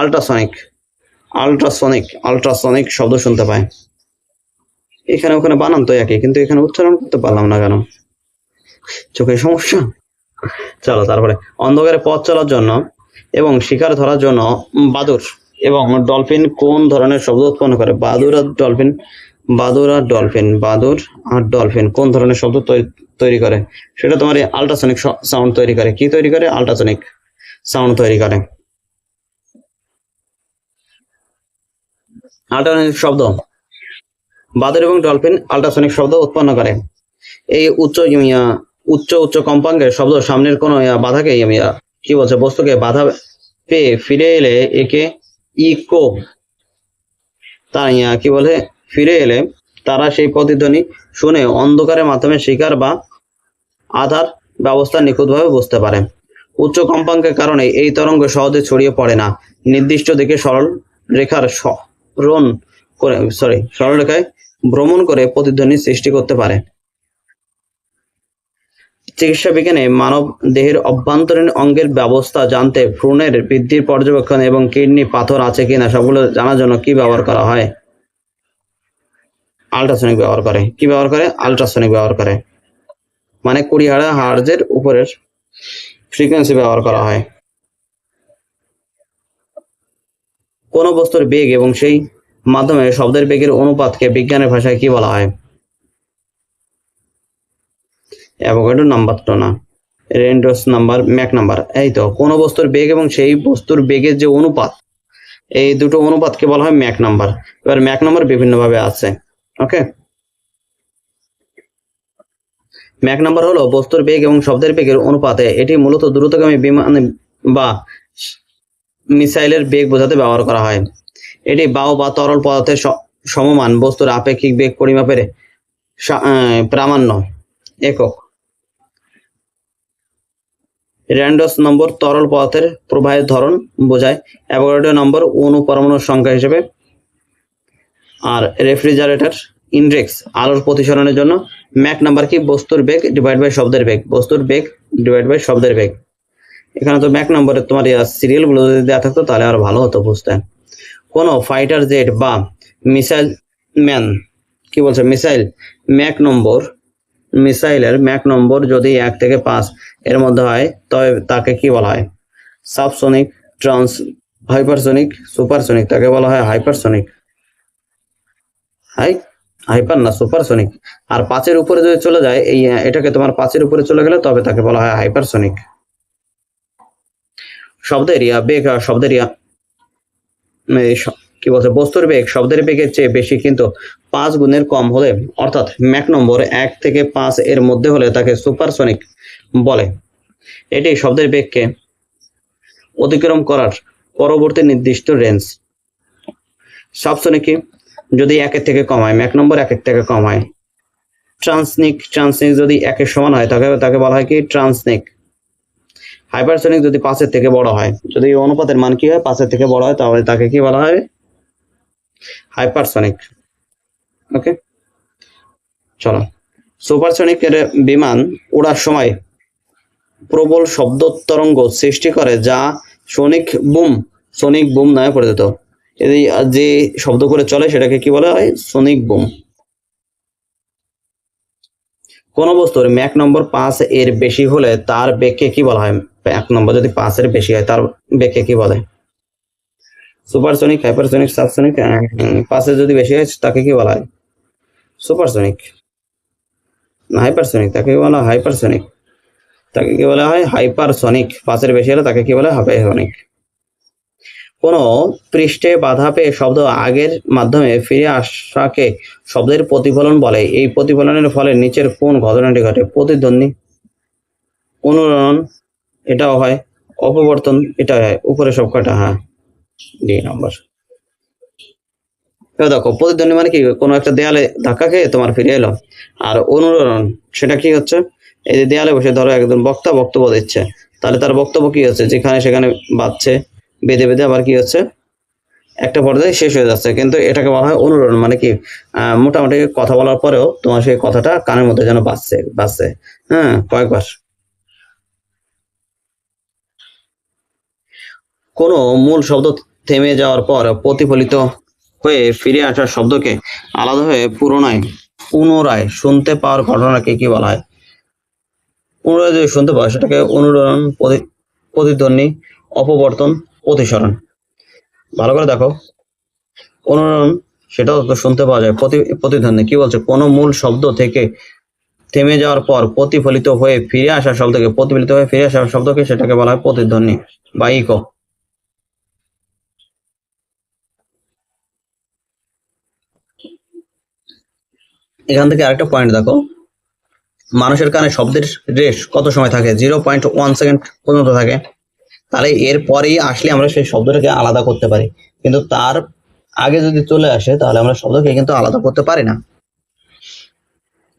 A: আল্ট্রাসনিক, আল্ট্রাসনিক শব্দ শুনতে পায়। এখানে ওখানে বানান তো একই, কিন্তু এখানে উচ্চারণ করতে পারলাম না কেন? চোখের সমস্যা। চলো তারপরে, অন্ধকারে পথ চলার জন্য এবং শিকার ধরার জন্য বাদুড় এবং ডলফিন কোন ধরনের শব্দ উৎপন্ন করে? বাদুড় আর ডলফিন কোন ধরনের শব্দ তৈরি করে? সেটা তোমার আল্ট্রাসনিক সাউন্ড তৈরি করে। কি তৈরি করে? আল্ট্রাসনিক সাউন্ড তৈরি করে। আল্ট্রাসনিক শব্দ, বাদুড় এবং ডলফিন আল্ট্রাসনিক শব্দ উৎপন্ন করে। এই উচ্চ কম্পাঙ্কের শব্দ সামনের কোন বাধাকে কি বলছে? বস্তুকে বাধা পেয়ে ফিরে এলে একে ইকো, তাই কি বলে? ফিরে এলে তারা সেই প্রতিধ্বনি শুনে অন্ধকারের মাধ্যমে শিকার বা আধার ব্যবস্থা নিখুঁতভাবে বুঝতে পারে। উচ্চ কম্পাঙ্কের কারণে এই তরঙ্গ সহজে ছড়িয়ে পড়ে না, নির্দিষ্ট দিকে সরল রেখায় ভ্রমণ করে প্রতিধ্বনি সৃষ্টি করতে পারে। চিকিৎসা বিজ্ঞানে মানব দেহের অভ্যন্তরীণ অঙ্গের ব্যবস্থা জানতে ভ্রূণের বৃদ্ধির পর্যবেক্ষণ এবং কিডনি পাথর আছে কিনা সবগুলো জানার জন্য কি ব্যবহার করা হয়? আল্ট্রাসনিক ব্যবহার করে। কি ব্যবহার করে? আল্ট্রাসনিক ব্যবহার করে। মানে 20,000 হার্টজের উপরের ফ্রিকোয়েন্সি ব্যবহার করা হয়। কোন বস্তুর বেগ এবং সেই মাধ্যমে শব্দের বেগের অনুপাতকে বিজ্ঞানের ভাষায় কি বলা হয়? অ্যাভোগাড্রো নাম্বার তো না, রেনল্ডস নাম্বার, ম্যাক নাম্বার। এই তো, কোন বস্তুর বেগ এবং সেই বস্তুর বেগের যে অনুপাত, এই দুটো অনুপাতকে বলা হয় ম্যাক নাম্বার। এবার ম্যাক নাম্বার বিভিন্ন ভাবে আছে। ওকে, ম্যাক নাম্বার হলো বস্তুর বেগ এবং শব্দের বেগের অনুপাতে। এটি মূলত দ্রুতগামী বিমান বা মিসাইলের বেগ বোঝাতে ব্যবহার করা হয়। এটি বায়ু বা তরল পদার্থের সমমান বস্তুর আপেক্ষিক বেগ পরিমাপের প্রামাণ্য একক। রেনল্ডস নম্বর তরল পদার্থের প্রবাহের ধরন বোঝায়। অ্যাভোগাড্রো নম্বর অণু পরমাণুর সংখ্যা হিসেবে। আর রেফ্রিজারেটর ইন্ডেক্স আলোর প্রতিসরণের জন্য। ম্যাক নাম্বার কি? বস্তুর বেগ ডিভাইড বাই শব্দের বেগ, বস্তুর বেগ ডিভাইড বাই শব্দের বেগ। এখানে তো ম্যাক নাম্বারে তোমার সিরিয়াল গুলো যদি দেওয়া থাকতো তাহলে আরো ভালো হতো বুঝতে। কোন ফাইটার জেট বা মিসাইল ম্যান, কি বলছে? মিসাইলের ম্যাক নম্বর যদি 1 থেকে 5 এর মধ্যে হয় তবে তাকে কি বলা হয়? Subsonic, hypersonic, supersonic. তাকে বলা হয় হাইপারসনিক। হাইপার না, সুপারসনিক। আর 5-এর উপরে যদি চলে যায়, এটাকে তোমার 5-এর উপরে চলে গেলে তবে তাকে বলা হয় হাইপারসনিক। শব্দের বেগ, কি বলছে? বস্তুর বেগ শব্দের বেগের চেয়ে বেশি কিন্তু 5 গুণের কম হলে, অর্থাৎ ম্যাক নম্বর 1 থেকে 5 এর মধ্যে হলে তাকে সুপারসনিক বলে। এটি শব্দের বেগকে অতিক্রম করার পরবর্তী নির্দিষ্ট রেঞ্জ। সাবসনিক যদি 1-এর থেকে কম হয়, ম্যাক নম্বর 1-এর থেকে কম হয়। ট্রান্সনিক যদি 1-এর সমান হয় তাকে বলা হয় কি? ট্রান্সনিক। হাইপারসনিক যদি 5-এর থেকে বড় হয়, যদি অনুপাতের মান কি হয়? 5-এর থেকে বড় হয়, তাহলে তাকে কি বলা হয়? হাইপারসনিক। ওকে, চলো। সুপারসনিক এর বিমান ওড়ার সময় প্রবল শব্দ তরঙ্গ সৃষ্টি করে যা সনিক বুম নামে পরিচিত। যে শব্দ করে চলে সেটাকে কি বলা হয়? Sonic broom. কোন বস্তুর ম্যাক নম্বর 5 এর বেশি হলে তার বেগকে কি বলা হয়? ম্যাক নম্বর যদি 5 এর বেশি হয় তার বেগকে কি বলে? Supersonic, hypersonic, subsonic. 5 এর যদি বেশি হয় তাকে কি বলা হয়? সুপারসনিক না হাইপারসনিক, তাকে কি বলা হয় হাইপারসনিক, তাকে কি বলা হয় হাইপারসনিক, 5-এর বেশি হলে তাকে কি বলে হাইপারসনিক। কোনো পৃষ্ঠে বাধা পেয়ে শব্দ আগের মাধ্যমে ফিরে আসাকে শব্দের প্রতিফলন বলে। এই প্রতিফলনের ফলে নিচের কোন ঘটনাটি ঘটে? প্রতিধ্বনি, অনুরণন এটাও হয়, অপবর্তন এটা হয়, উপরে সব কটা, হ্যাঁ ডি নাম্বার। এবার দেখো প্রতিধ্বনি মানে কি, কোনো একটা দেয়ালে ধাক্কা খেয়ে তোমার ফিরে এলো। আর অনুরণন সেটা কি হচ্ছে, এই যে দেয়ালে বসে ধরো একজন বক্তা বক্তব্য দিচ্ছে, তাহলে তার বক্তব্য কি হচ্ছে, যেখানে সেখানে বাজছে, বেঁধে বেঁধে আবার কি হচ্ছে একটা পর্যায়ে শেষ হয়ে যাচ্ছে, কিন্তু এটাকে বলা হয় অনুরণন। মানে কি মোটামুটি কথা বলার পরেও তোমার সেই কথাটা কানের মধ্যে যেন বাজছে বাজছে, হ্যাঁ কয়েকবার। কোনো মূল শব্দ থেমে যাওয়ার পর প্রতিফলিত হয়ে ফিরে আসা শব্দকে আলাদাভাবে পুনরায় শুনতে পাওয়ার ঘটনাকে কি বলা হয়? পুনরায় যদি শুনতে পাওয়া সেটাকে অনুরণন, প্রতিধ্বনি, অপবর্তন, প্রতিসরণ। ভালো করে দেখো, অনুরণন সেটাও তো শুনতে পাওয়া যায়, প্রতিধ্বনি কি বলছে, কোনো মূল শব্দ থেকে থেমে যাওয়ার পর প্রতিফলিত হয়ে ফিরে আসা শব্দকে সেটাকে বলা হয় প্রতিধ্বনি বা ইকো। এখান থেকে আরেকটা পয়েন্ট দেখো, মানুষের কানে শব্দের রেশ কত সময় থাকে? 0.1 সেকেন্ড পর্যন্ত থাকে। তাহলে এর পরেই আসলে আমরা সেই শব্দটাকে আলাদা করতে পারি, কিন্তু তার আগে যদি চলে আসে তাহলে আমরা শব্দকে কিন্তু আলাদা করতে পারি না,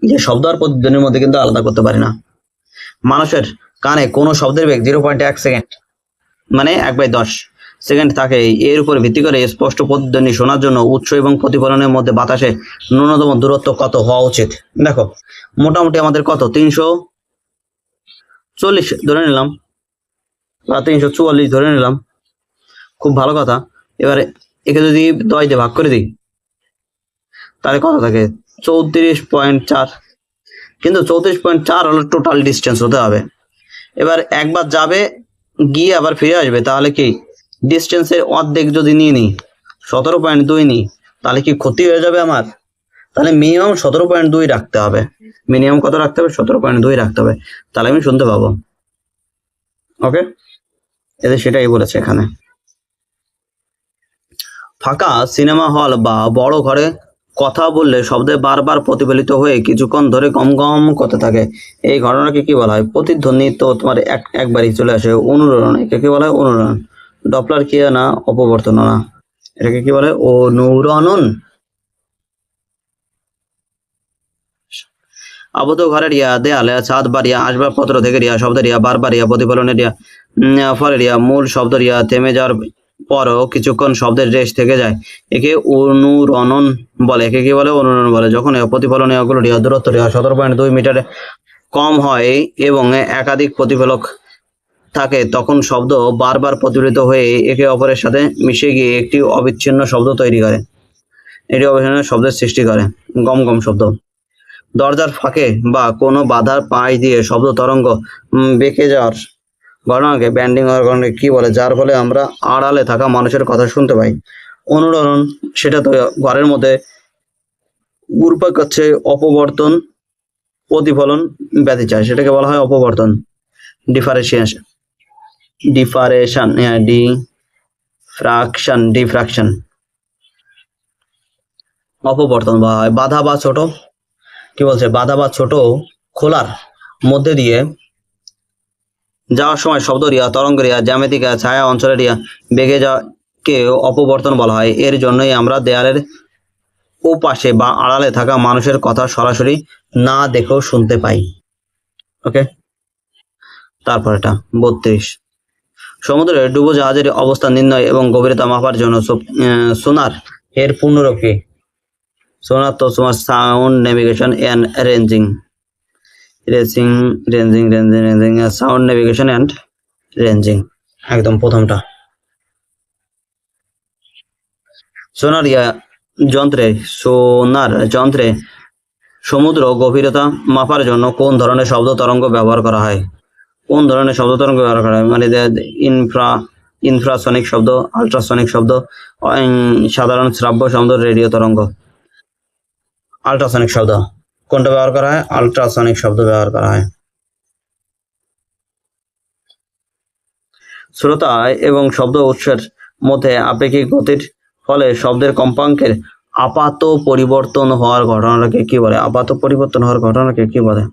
A: যে শব্দ আর প্রতিধ্বনির মধ্যে কিন্তু আলাদা করতে পারি না। মানুষের কানে কোনো শব্দের বেগ 0.1 সেকেন্ড মানে 1/10 সেকেন্ড থাকে। এর উপর ভিত্তি করে স্পষ্ট প্রতিধ্বনি শোনার জন্য উৎস এবং প্রতিফলনের মধ্যে বাতাসে ন্যূনতম দূরত্ব কত হওয়া উচিত? দেখো মোটামুটি আমাদের কত, 340 ধরে নিলাম বা 344 ধরে নিলাম, খুব ভালো কথা। এবারে একে যদি 10 দিয়ে ভাগ করে দিই তাহলে কত থাকে? 34.4। কিন্তু 34.4 হলো টোটাল ডিস্টেন্স হতে হবে। এবার একবার যাবে গিয়ে আবার ফিরে আসবে, তাহলে কি ডিস্টেন্সের অর্ধেক যদি নিয়ে নিই, 17.2 নিই, তাহলে কি ক্ষতি হয়ে যাবে আমার? তাহলে মিনিমাম 17.2 রাখতে হবে। মিনিমাম কত রাখতে হবে? 17.2 রাখতে হবে, তাহলে আমি শুনতে পাবো। ওকে, এদের সেটাই বলেছে এখানে। ফাঁকা সিনেমা হল বা বড় ঘরে কথা বললে শব্দে বারবার প্রতিফলিত হয়ে কিছুক্ষণ ধরে গম গম করতে থাকে, এই ঘটনাকে কি বলা হয়? প্রতিধ্বনি তো তোমার একবারই চলে আসে। অনুরণন, একে কি বলা হয়? অনুরণন। ডপলার কি না অপবর্তন না, এটাকে কি বলে? অনুরণন। আবদ্ধ ঘরের দেয়ালে, ছাদ বাড়িয়া, আসবাবপত্র থেকে শব্দের বারবার প্রতিফলনের ফলে মূল শব্দ থেমে যাওয়ার পরও কিছুক্ষণ শব্দের রেশ থেকে যায়, একে অনুরণন বলে। একে কি বলে? অনুরণন বলে। যখন প্রতিফলনীয় গুলো দূরত্ব 17.2 মিটারে কম হয় এবং একাধিক প্রতিফলক থাকে, তখন শব্দ বারবার প্রতিফলিত হয়ে একে অপরের সাথে মিশে গিয়ে একটি অবিচ্ছিন্ন শব্দ তৈরি করে। এটি অবিচ্ছিন্ন শব্দের সৃষ্টি করে, গম গম শব্দ। দরজার ফাঁকে বা কোনো বাধার পাশ দিয়ে শব্দ তরঙ্গ বেঁকে যাওয়ার ঘটনাকে ব্যান্ডিং হওয়ার ঘটনাকে কি বলে? যার ফলে আমরা আড়ালে থাকা মানুষের কথা শুনতে পাই। অনুরণন সেটা তো ঘরের মধ্যে ঘুরপাক হচ্ছে, অপবর্তন, প্রতিফলন ব্যতিচার, সেটাকে বলা হয় অপবর্তন। ডিফারেন্সিয়েশন, ডিফ্রাকশন অপবর্তন বলা হয়। বাধা বা ছোট, কি বলছে? বাধা বা ছোট খোলার মধ্যে দিয়ে যাওয়ার সময় শব্দ তরঙ্গ জ্যামিতিক ছায়া অঞ্চলের বেগে যাওয়াকে অপবর্তন বলা হয়। এর জন্যই আমরা দেয়ালের ওপাশে বা আড়ালে থাকা মানুষের কথা সরাসরি না দেখেও শুনতে পাই। ওকে, তারপর এটা 32। সমুদ্রের ডুবোজাহাজের অবস্থান নির্ণয় এবং গভীরতা মাপার জন্য সোনার এর পূর্ণরূপ কি? সোনার তো তোমার sound navigation and ranging, sound navigation and ranging, একদম প্রথমটা। সোনার যন্ত্রে সমুদ্র গভীরতা মাপার জন্য কোন ধরনের শব্দ তরঙ্গ ব্যবহার করা হয়? কোন ধরনের শব্দ তরঙ্গ ব্যবহার করা হয়? মানে ইনফ্রাসনিক শব্দ, আল্ট্রাসনিক শব্দ, সাধারণ শ্রাব্য শব্দ, রেডিও তরঙ্গ। আল্ট্রাসনিক শব্দ। কোনটা ব্যবহার করা হয়? আল্ট্রাসনিক শব্দ ব্যবহার করা হয়। শ্রোতা এবং শব্দ উৎসের মধ্যে আপেক্ষিক গতির ফলে শব্দের কম্পাঙ্কের আপাত পরিবর্তন হওয়ার ঘটনাকে কি বলে? আপাত পরিবর্তন হওয়ার ঘটনাকে কি বলে?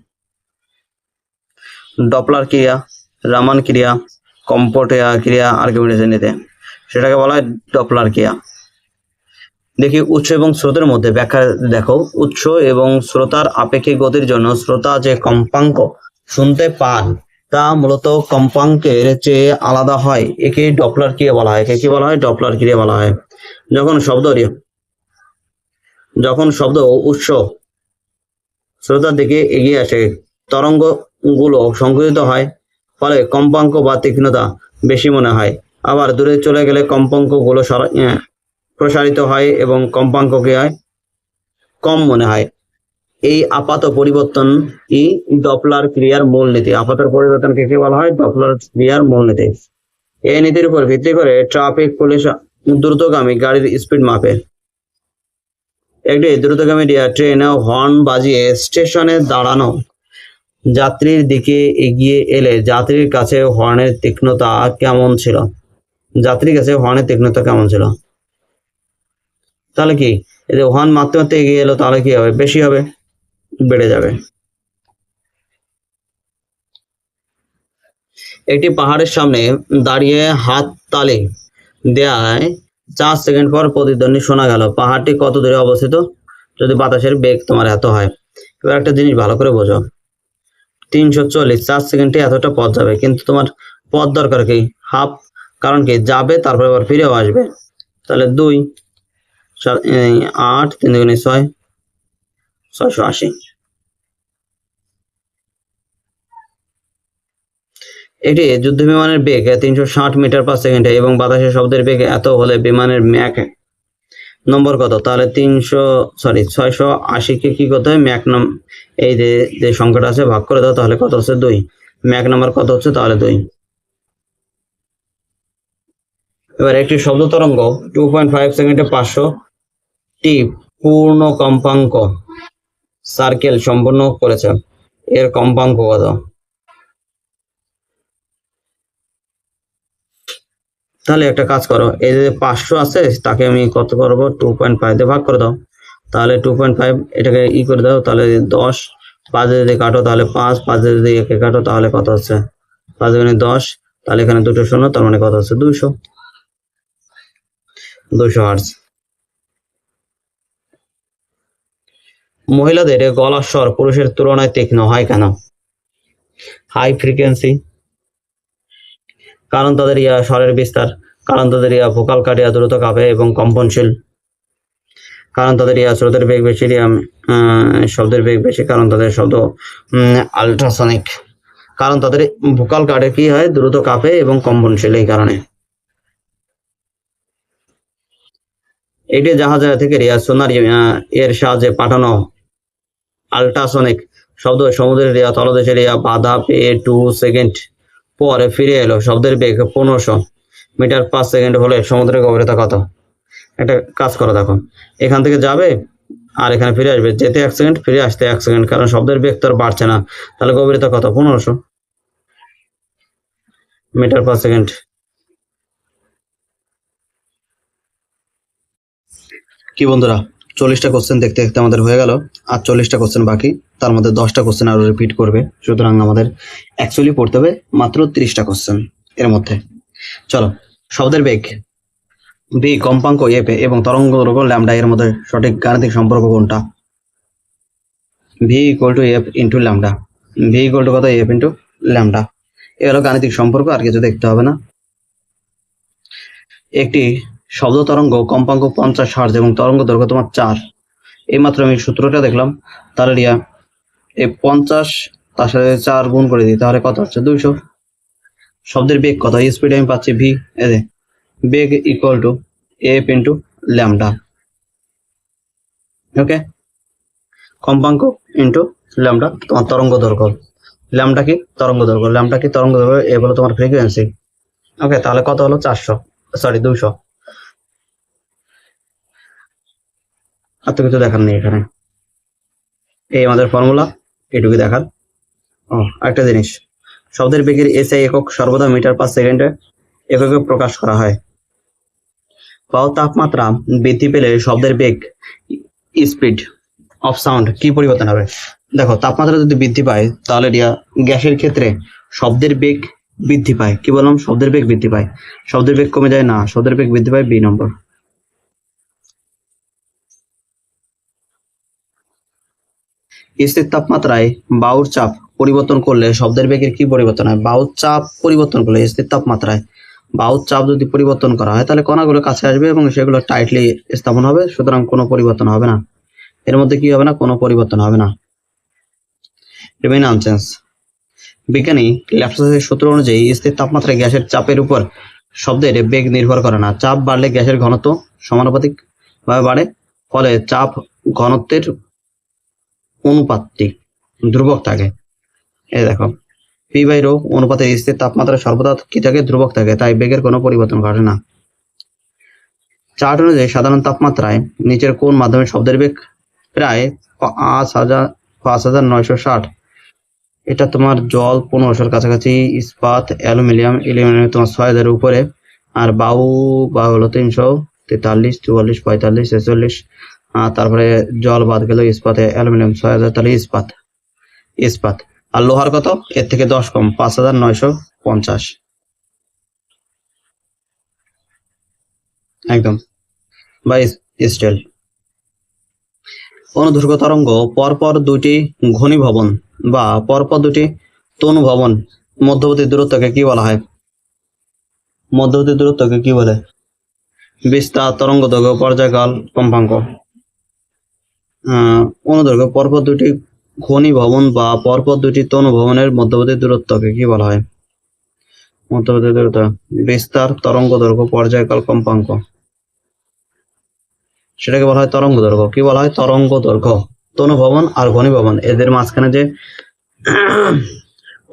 A: ডপলার ক্রিয়া, রামান ক্রিয়া, কম্পোটিয়া ক্রিয়া, আর্কিমিডিসের নীতি। সেটাকে বলা হয় ডপলার ক্রিয়া। দেখি উৎস এবং স্রোতের মধ্যে ব্যাখ্যা দেখো। উৎস এবং শ্রোতার আপেক্ষিক গতির জন্য শ্রোতা যে কম্পাঙ্ক শুনতে পান তা মূলত কম্পাঙ্কের চেয়ে আলাদা হয়। একে ডপলার ক্রিয়া বলা হয়। একে কি বলা হয়? ডপলার ক্রিয়া বলা হয়। যখন শব্দ উৎস শ্রোতার দিকে এগিয়ে আসে তরঙ্গ গুলো সংকুচিত হয়, ফলে কম্পাঙ্ক বা তীক্ষ্ণতা বেশি মনে হয়। আবার দূরে চলে গেলে কম্পাঙ্ক গুলো প্রসারিত হয় এবং কম্পাঙ্ক কি হয়? কম মনে হয়। এই আপাত পরিবর্তনই ডপলার ক্রিয়ার মূলনীতি। আপাত পরিবর্তনকে কি বলা হয়? ডপলার ক্রিয়ার মূলনীতি। এই নীতির উপর ভিত্তি করে ট্রাফিক পুলিশ দ্রুতগামী গাড়ির স্পিড মাপে। একটি দ্রুতগামী ট্রেন হর্ন বাজিয়ে স্টেশনে দাঁড়ানো যাত্রীর দিকে এগিয়ে এলে যাত্রীর কাছে হর্নের তীক্ষ্ণতা কেমন ছিল? যাত্রীর কাছে হর্নের তীক্ষ্ণতা কেমন ছিল? তাহলে কি এই যে হর্ন মারতে মারতে এগিয়ে এলো, তাহলে কি হবে? বেশি হবে, বেড়ে যাবে। একটি পাহাড়ের সামনে দাঁড়িয়ে হাত তালি দেয় 4 সেকেন্ড পর প্রতিধ্বনি শোনা গেল। পাহাড়টি কত দূরে অবস্থিত যদি বাতাসের বেগ তোমার এত হয়? এবার একটা জিনিস ভালো করে বোঝো। 340, 4 সেকেন্ডে এতটা পথ যাবে, কিন্তু তোমার পথ দরকার কি? হাফ। কারণ কি? যাবে তারপরে আবার ফিরেও আসবে। তাহলে 2 8 3 দুগুণে 6, 680। এটি যুদ্ধ বিমানের বেগ 360 মিটার পার সেকেন্ডে এবং বাতাসের শব্দের বেগ এত হলে বিমানের ম্যাক নম্বর কত? তাহলে 680 কে কি করতে হয়? ম্যাক এই যে সংখ্যাটা আছে ভাগ করে দাও, তাহলে কত হচ্ছে? 2। ম্যাক নাম্বার কত হচ্ছে? তাহলে 2। এবার একটি শব্দ তরঙ্গ 2.5 সেকেন্ডে 500 টি পূর্ণ কম্পাঙ্ক সার্কেল সম্পন্ন করেছে। এর কম্পাঙ্ক কত? তাহলে একটা কাজ করো, এই যে 500 আছে তাকে আমি কত করবো? 2.5 দিয়ে ভাগ করে দাও। তাহলে 2.5 এটাকে করে দাও, তাহলে 10। 5 যদি কাটো তাহলে 5, 5 যদি একে কাটো তাহলে কত হচ্ছে? 5 গুণে 10, তাহলে এখানে দুটো শূন্য, তার মানে কত হচ্ছে? 200 হার্টজ। মহিলাদের গলার স্বর পুরুষের তুলনায় তীক্ষ্ণ হয় কেন? হাই ফ্রিকোয়েন্সি, কারণ তাদের স্বরের বিস্তার, কারণ তাদের ভোকাল কাটিয়া দ্রুত কাঁপে এবং কম্পনশীল, কারণ তাদের স্রোতের বেগ বেশি, শব্দের বেগ বেশি, কারণ তাদের শব্দ আল্ট্রাসনিক, কারণ তাদের ভোকাল কার্ডে কি হয়? দ্রুত কাঁপে এবং কম্পনশীল। এই কারণে এটি জাহাজ থেকে সোনার এর সাহায্যে পাঠানো আল্ট্রাসনিক শব্দ সমুদ্রের তলদেশের বাধা পেয়ে 2 সেকেন্ড পরে ফিরে এলো। শব্দের বেগ 1500 মিটার পার সেকেন্ড হলে সমুদ্রের গভীরতা কত? একটা কাজ করো, দেখো এখান থেকে যাবে আর এখানে ফিরে আসবে, যেতে 1 সেকেন্ড, ফিরে আসতে 1 সেকেন্ড, কারণ শব্দের বেগ তো আর বাড়ছে না। তাহলে গভীরতা কত? 1500 মিটার পার সেকেন্ড। কি বন্ধুরা, 40টা কোশ্চেন দেখতে দেখতে আমাদের হয়ে গেল, আর 40টা কোশ্চেন বাকি। তার মধ্যে 10টা কোশ্চেন আরো রিপিট করবে, সুতরাং আমাদের অ্যাকচুয়ালি পড়তে হবে মাত্র 30টা কোশ্চেন এর মধ্যে। চলো, শব্দের বেগ ভি কম্পাঙ্ক এফ এবং তরঙ্গ দৈর্ঘ্য ল্যামডা এর মধ্যে সঠিক গাণিতিক সম্পর্ক কোনটা? V equal to F into lambda. V equal to কত? F into lambda. এ হলো গাণিতিক সম্পর্ক, আর কিছু দেখতে হবে না। একটি শব্দ তরঙ্গ কম্পাঙ্ক 50 হার্জ এবং তরঙ্গ দৈর্ঘ্য তোমার 4। এইমাত্র আমি সূত্রটা দেখলাম। তাহলে এই 50 তার সাথে 4 গুণ করে দিই, তাহলে কত হচ্ছে? 200। শব্দের বেগ কত? স্পিড আমি পাচ্ছি ভি, বেগ equal to F into lambda. Okay, কম্পাঙ্ক ইন্টু ল্যামডা তোমার তরঙ্গ দৈর্ঘ্য। ল্যামডা কি? তরঙ্গ দৈর্ঘ্য। ল্যামডা কি? তরঙ্গ দৈর্ঘ্য। এ হলো তোমার ফ্রিকোয়েন্সি। ওকে, তাহলে কত হলো? 200। আর তো কিছু দেখার নেই এখানে। এই আমাদের ফর্মুলা, এটুকু দেখার। একটা জিনিস, শব্দের বেগের এসআই একক সর্বদা মিটার পার সেকেন্ডে এককে প্রকাশ করা হয়। বায়ু তাপমাত্রা বৃদ্ধি পেলে শব্দের বেগ, স্পিড অফ সাউন্ড কি পরিবর্তন হবে? দেখো, তাপমাত্রা যদি বৃদ্ধি পায় তাহলে গ্যাসের ক্ষেত্রে শব্দের বেগ বৃদ্ধি পায়। কি বললাম? শব্দের বেগ বৃদ্ধি পায়। শব্দের বেগ কমে যায় না, শব্দের বেগ বৃদ্ধি পায়। বি নম্বর। স্থির তাপমাত্রায় বায়ুর চাপ পরিবর্তন করলে শব্দের বেগের কি পরিবর্তন হয়? বায়ুর চাপ পরিবর্তন করলে, স্থির তাপমাত্রায় বায়ুর চাপ যদি পরিবর্তন করা হয় তাহলে কণাগুলো কাছে আসবে এবং সেগুলো টাইটলি স্থাপন হবে, সুতরাং কোনো পরিবর্তন হবে না। এর মধ্যে কি হবে না? কোনো পরিবর্তন হবে না। Remain unchange. বিজ্ঞানী ল্যাপ্লাসের সূত্র অনুযায়ী স্থির তাপমাত্রায় গ্যাসের চাপের উপর শব্দের বেগ নির্ভর করে না। চাপ বাড়লে গ্যাসের ঘনত্ব সমানুপাতিক ভাবে বাড়ে, ফলে চাপ ঘনত্বের অনুপাতটি ধ্রুবক থাকে। এই দেখো, পি বাই রো অনুপাতে স্থির তাপমাত্রা সর্বদা কি থাকে? ধ্রুবক থাকে, তাই বেগের কোনো পরিবর্তন ঘটে না। চার্ট অনুযায়ী সাধারণ তাপমাত্রায় নিচের কোন মাধ্যমে শব্দের বেগ প্রায় 5,960। এটা তোমার জল 1500-র কাছাকাছি, ইস্পাত অ্যালুমিনিয়াম তোমার 6000-এর উপরে, আর বায়ু হলো 343, 44, 45, 46। তারপরে জল বাদ গেল, ইস্পাতে অ্যালুমিনিয়াম 6000, তাহলে ইস্পাত। আর লোহার কত? এর থেকে 10 কম, 5950। একদম, বা স্টিল। অনুদৈর্ঘ্য তরঙ্গ পরপর দুটি ঘনীভবন বা পরপর দুটি তনুভবন মধ্যবর্তী দূরত্বকে কি বলা হয়? মধ্যবর্তী দূরত্বকে কি বলে? বিস্তার, তরঙ্গ দৈর্ঘ্য, পর্যায়কাল, কম্পাঙ্ক। অনুদৈর্ঘ্য পরপর দুটি ঘনীভবন বা পরপর দুটি তনুভবনের মধ্যবর্তী দূরত্বকে কি বলা হয়? মধ্যবর্তী দূরত্ব বিস্তার, তরঙ্গ দৈর্ঘ্য, পর্যায়কাল, কম্পাঙ্ক। সেটাকে বলা হয় তরঙ্গ দৈর্ঘ্য। কি বলা হয়? তরঙ্গ দৈর্ঘ্য। তনুভবন আর ঘনীভবন এদের মাঝখানে যে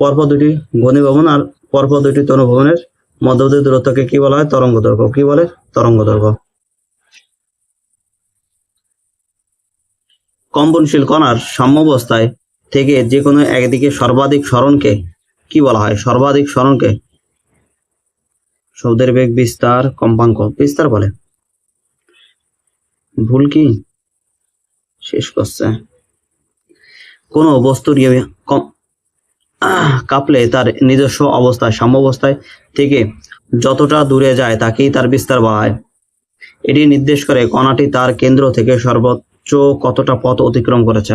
A: পরপর দুটি ঘনীভবন আর পরপর দুটি তনুভবনের মধ্যবর্তী দূরত্বকে কি বলা হয়? তরঙ্গ দৈর্ঘ্য। কি বলে? তরঙ্গ দৈর্ঘ্য। কম্পনশীল কণার সাম্যাবস্থায় থেকে যে কোনো একদিকে সর্বাধিক সরণকে কি বলা হয়? সর্বাধিক সরণকে শব্দের বেগ, বিস্তার, কম্পাঙ্ক। বিস্তার বলে। ভুল কি? শেষ করছে। কোনো বস্তুর কাঁপলে তার নিজস্ব অবস্থায়, সাম্যাবস্থায় থেকে যতটা দূরে যায় তাকেই তার বিস্তার বলা হয়। এটি নির্দেশ করে কণাটি তার কেন্দ্র থেকে সর্বোচ্চ কতটা পথ অতিক্রম করেছে।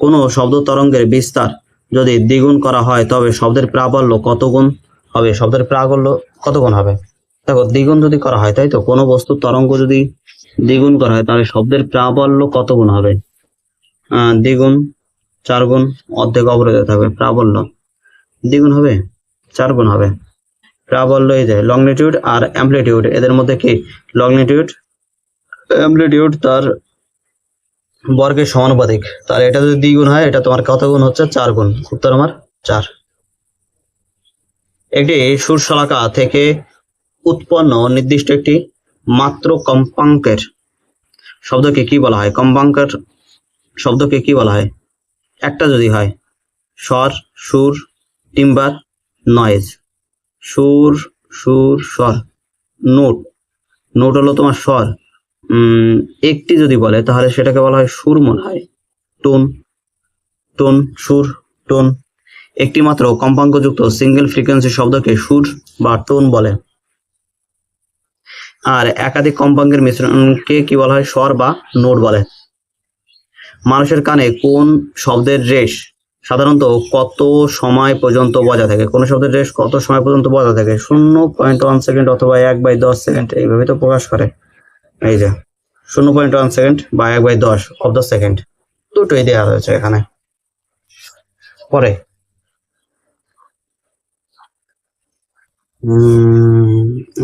A: কোনো শব্দ তরঙ্গের বিস্তার যদি দ্বিগুণ করা হয় তবে শব্দের প্রাবল্য কত গুণ হবে? শব্দের প্রাবল্য কত গুণ হবে? দেখো, দ্বিগুণ যদি করা হয়, তাই তো, কোনো বস্তুর তরঙ্গ যদি দ্বিগুণ করা হয় তাহলে শব্দের প্রাবল্য কত গুণ হবে? দ্বিগুণ, 4 গুণ, অর্ধেক অবরোধে থাকবে। প্রাবল্য দ্বিগুণ হবে, 4 গুণ হবে। প্রাবল্য এই যে লংনিটিউড আর অ্যাম্পলিটিউড, এদের মধ্যে কি অ্যাম্পলিটিউড তার বর্গের সমানুপাতিক। তাহলে এটা যদি দ্বিগুণ হয়, এটা তোমার কত গুণ হচ্ছে? 4 গুণ। উত্তর আমার 4। একটি সুরশলাকা থেকে উৎপন্ন নির্দিষ্ট একটি মাত্র কম্পাঙ্কের শব্দকে কি বলা হয়? কম্পাঙ্কের শব্দকে কি বলা হয়? একটা যদি হয়, স্বর, সুর, টিম্বার, নয়েজ। সুর, স্বর, নোট। নোট হলো তোমার স্বর। একটি যদি বলে তাহলে সেটাকে বলা হয় সুর, মনে হয় টোন, সুর, টোন। একটি মাত্র কম্পাঙ্কযুক্ত সিঙ্গেল ফ্রিকোয়েন্সি শব্দকে সুর বা টোন বলে। আর একাধিক কম্পাঙ্কের মিশ্রণকে কি বলা হয়? স্বর বা নোট বলে। মানুষের কানে কোন শব্দের রেশ সাধারণত কত সময় পর্যন্ত বজায় থাকে? কোন শব্দের রেশ কত সময় পর্যন্ত বজায় থাকে? 0.1 সেকেন্ড অথবা 1/10 সেকেন্ড, এইভাবে তো প্রকাশ করে। এই যে 0.1 সেকেন্ড বা 1/10 অফ দ্য সেকেন্ড, দুটোই দেওয়া হয়েছে এখানে। পরে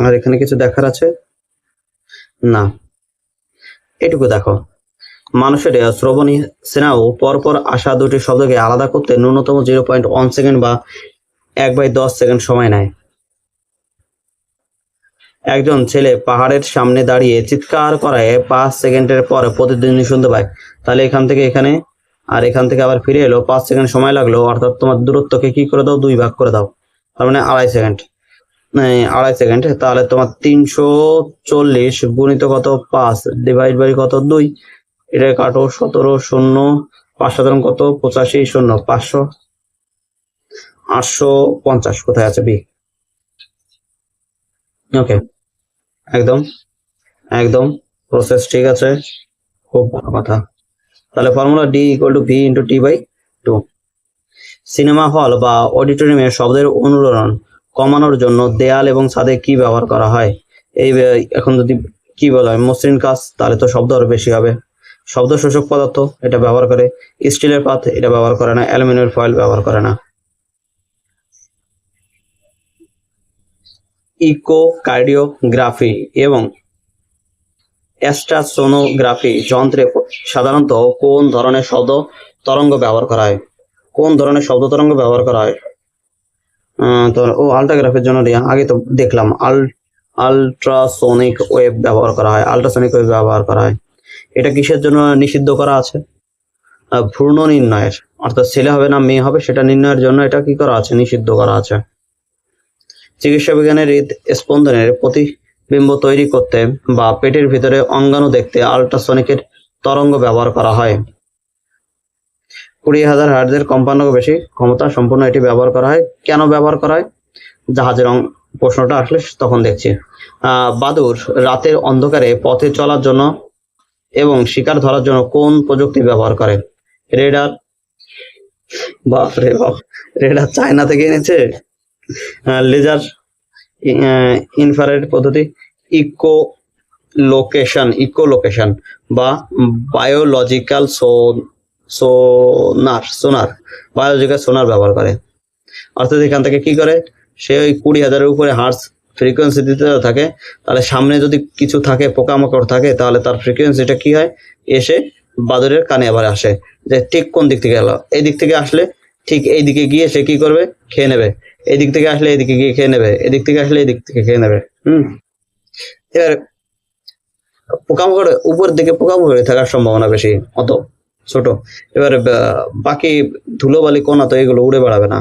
A: আর এখানে কিছু দেখার আছে না, এটুকু দেখো। মানুষের শ্রবণী স্নায়ু পরপর আসা দুটি শব্দকে আলাদা করতে ন্যূনতম 0.1 সেকেন্ড বা 1/10 সেকেন্ড সময় নেয়। একজন ছেলে পাহাড়ের সামনে দাঁড়িয়ে চিৎকার করায় 5 সেকেন্ডের পর প্রতিধ্বনি শুনতে পায়। তাহলে এখান থেকে এখানে আর এখান থেকে আবার ফিরে এলো, 5 সেকেন্ড সময় লাগলো, অর্থাৎ তোমার দূরত্বকে কি করে দাও, 2 ভাগ করে দাও, তার মানে 2.5 সেকেন্ড। 2.5 সেকেন্ড, তাহলে তোমার 340 গুণিত কত 5 ডিভাইড বাই কত 2, এটা কাটো 17 শূন্য 5 কত 85 শূন্য 500 850 কোথায় আছে বি? ওকে, একদম একদম প্রসেস ঠিক আছে, খুব ভালো কথা। তাহলে formula D equal to V into T by 2। Cinema hall বা অডিটোরিয়ামে শব্দের অনুরণন কমানোর জন্য দেয়াল এবং ছাদে কি ব্যবহার করা হয়? এখন যদি কি বলা হয় মসৃণ কাচ, তাহলে তো শব্দ আরো বেশি হবে। শব্দ শোষক পদার্থ এটা ব্যবহার করে, স্টিলের পাত এটা ব্যবহার করে না, অ্যালুমিনিয়াম ফয়েল ব্যবহার করে না। ইকোকার্ডিওগ্রাফি এবং অ্যাস্ট্রাসোনোগ্রাফি যন্ত্রে সাধারণত কোন ধরনের শব্দ তরঙ্গ ব্যবহার করা হয়? কোন ধরনের শব্দ তরঙ্গ ব্যবহার করা হয়? তো আল্ট্রাগ্রাফের জন্য আগে তো দেখলাম আল্ট্রাসোনিক ওয়েভ ব্যবহার করা হয়, আল্ট্রাসোনিক ওয়েভ ব্যবহার করা হয়। এটা কিসের জন্য নিষিদ্ধ করা আছে? ভ্রূণ নির্ণয়ের, অর্থাৎ ছেলে হবে না মেয়ে হবে সেটা নির্ণয়ের জন্য এটা কি করা আছে, নিষিদ্ধ করা আছে। চিকিৎসা বিজ্ঞানের হৃদস্পন্দনের প্রতিবিম্ব তৈরি করতে বা পেটের ভিতরে অঙ্গাণু দেখতে আল্ট্রাসনিকের তরঙ্গ ব্যবহার করা হয়। 20,000 হার্টজের কম্পাঙ্কের বেশি ক্ষমতা সম্পূর্ণ এটি ব্যবহার করা হয়। কেন ব্যবহার করা হয়? জাহাজের প্রশ্নটা আসলে তখন দেখছি। বাদুর রাতের অন্ধকারে পথে চলার জন্য এবং শিকার ধরার জন্য কোন প্রযুক্তি ব্যবহার করে? রেডার। বাপরে বাপ, রেডার চায়না থেকে এনেছে। লেজার, ইনফ্রারেড পদ্ধতি, ইকোলোকেশন বা বায়োলজিক্যাল সোনার ব্যবহার করে। অর্থাৎ এখান থেকে কি করে, সে ওই 20,000-এর উপরে হার্টজ ফ্রিকোয়েন্সি দিতে থাকে, তাহলে সামনে যদি কিছু থাকে, পোকামাকড় থাকে, তাহলে তার ফ্রিকোয়েন্সিটা কি হয়, এসে বাদুরের কানে আবার আসে, যে ঠিক কোন দিক থেকে এলো, এই দিক থেকে আসলে ঠিক এই দিকে গিয়ে সে কি করবে, খেয়ে নেবে। এই দিক থেকে আসলে এদিকে গিয়ে খেয়ে নেবে, এদিক থেকে আসলে এদিক থেকে খেয়ে নেবে। এবার পোকামাকড় উপর দিকে পোকামাকড় থাকার সম্ভাবনা বেশি, অত ছোট। এবার বাকি ধুলোবালি কোনা তো এগুলো উড়ে বেড়াবে না।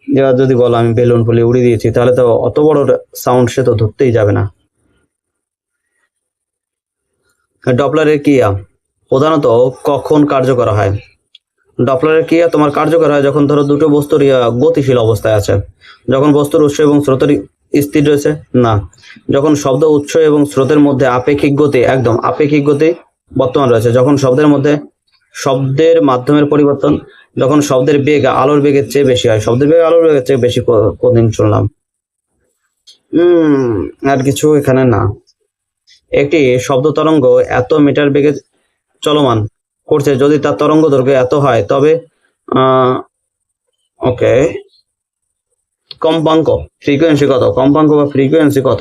A: এবার যদি বলো আমি বেলুন ফুলে উড়ে দিয়েছি, তাহলে তো অত বড় সাউন্ড সে তো ধরতেই যাবে না। ডপলারের ক্রিয়া প্রধানত কখন কার্যকর হয়? ডপলারের ক্রিয়া তোমার কার্যকর হয় যখন ধরো দুটো বস্তুর গতিশীল অবস্থায় আছে, যখন বস্তুর উৎস এবং স্রোতের স্থির রয়েছে না, যখন শব্দ উৎস এবং স্রোতের মধ্যে আপেক্ষিক গতি, একদম আপেক্ষিক গতি বর্তমান রয়েছে, যখন শব্দের মাধ্যমের পরিবর্তন, যখন শব্দের বেগ আলোর বেগের চেয়ে বেশি হয়। শব্দের বেগ আলোর বেগের চেয়ে বেশি কোনদিন শুনলাম? আর কিছু এখানে না। একটি শব্দ তরঙ্গ এত মিটার বেগে চলমান করছে যদি তার তরঙ্গ দৈর্ঘ্য এত হয়, তবে ওকে কম্পাঙ্ক ফ্রিকোয়েন্সি কত? কম্পাঙ্ক বা ফ্রিকোয়েন্সি কত?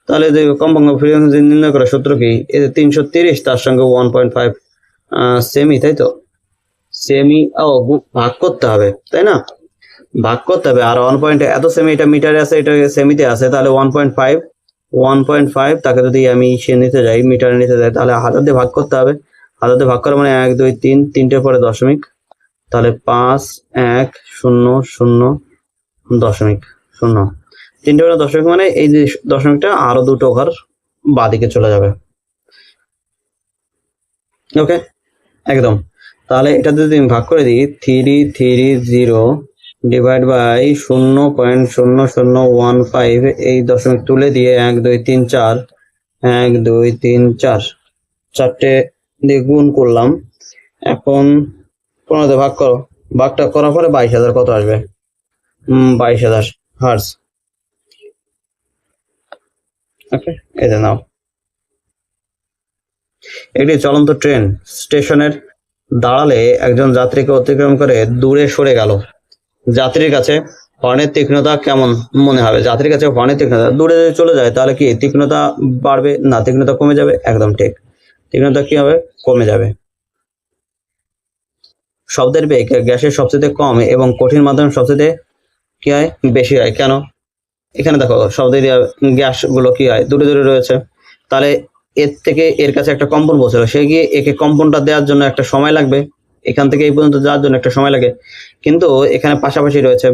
A: তাহলে যে কম্পাঙ্ক ফ্রিকোয়েন্সি নির্ণয় করার সূত্র কি? 330 তার সঙ্গে 1.5 সেমি, তাই তো? সেমি ভাগ করতে হবে, তাই না? ভাগ করতে হবে। আর 1. এত সেমি, এটা মিটারে আছে, এটা সেমিতে আছে, তাহলে 1.5 তাকে যদি আমি সে নিতে যাই, মিটারে নিতে যাই, তাহলে 1000 দিয়ে ভাগ করতে হবে। 1000 দিয়ে ভাগ করা মানে 1 2 3, তিনটের পরে দশমিক, তাহলে 5 1 0 0 দশমিক 0, তিনটে পরে দশমিক, মানে এই যে দশমিকটা আরো দুটো ঘর বাদিকে চলে যাবে। ওকে, একদম। তাহলে এটা যদি আমি ভাগ করে দিই 330 ডিভাইড বাই 0.0015, এই দশমিক তুলে দিয়ে 1 2 3 4, 1 2 3 4, চারটে দিয়ে গুণ করলাম। এখন 15 ভাগ করো, ভাগটা করার পরে 22,000 কত আসবে? 22,000 হার্টজ। ওকে, এই যে নাও। একটি চলন্ত ট্রেন স্টেশনের দাঁড়ালে একজন যাত্রীকে অতিক্রম করে দূরে সরে গেল। যাত্রীর কাছে হর্নের তীক্ষ্ণতা কেমন মনে হবে? যাত্রীর কাছে হর্নের তীক্ষ্ণতা দূরে যদি চলে যায়, তাহলে কি তীক্ষ্ণতা বাড়বে না তীক্ষ্ণতা কমে যাবে? একদম ঠিক, তীক্ষ্ণতা কি হবে? কমে যাবে। শব্দের বেগ গ্যাসের সবচেয়ে কম এবং কঠিন মাধ্যমে সবচেয়ে কি হয়? বেশি হয়। কেন? এখানে দেখো শব্দের গ্যাস গুলো কি হয়, দূরে দূরে রয়েছে, তাহলে এর থেকে এর কাছে একটা কম্পন পৌঁছলো, সে গিয়ে একে কম্পনটা দেওয়ার জন্য একটা সময় লাগবে, এখান থেকে এই পর্যন্ত যাওয়ার জন্য একটা সময় লাগে, কিন্তু এখানে পাশাপাশি রয়েছে,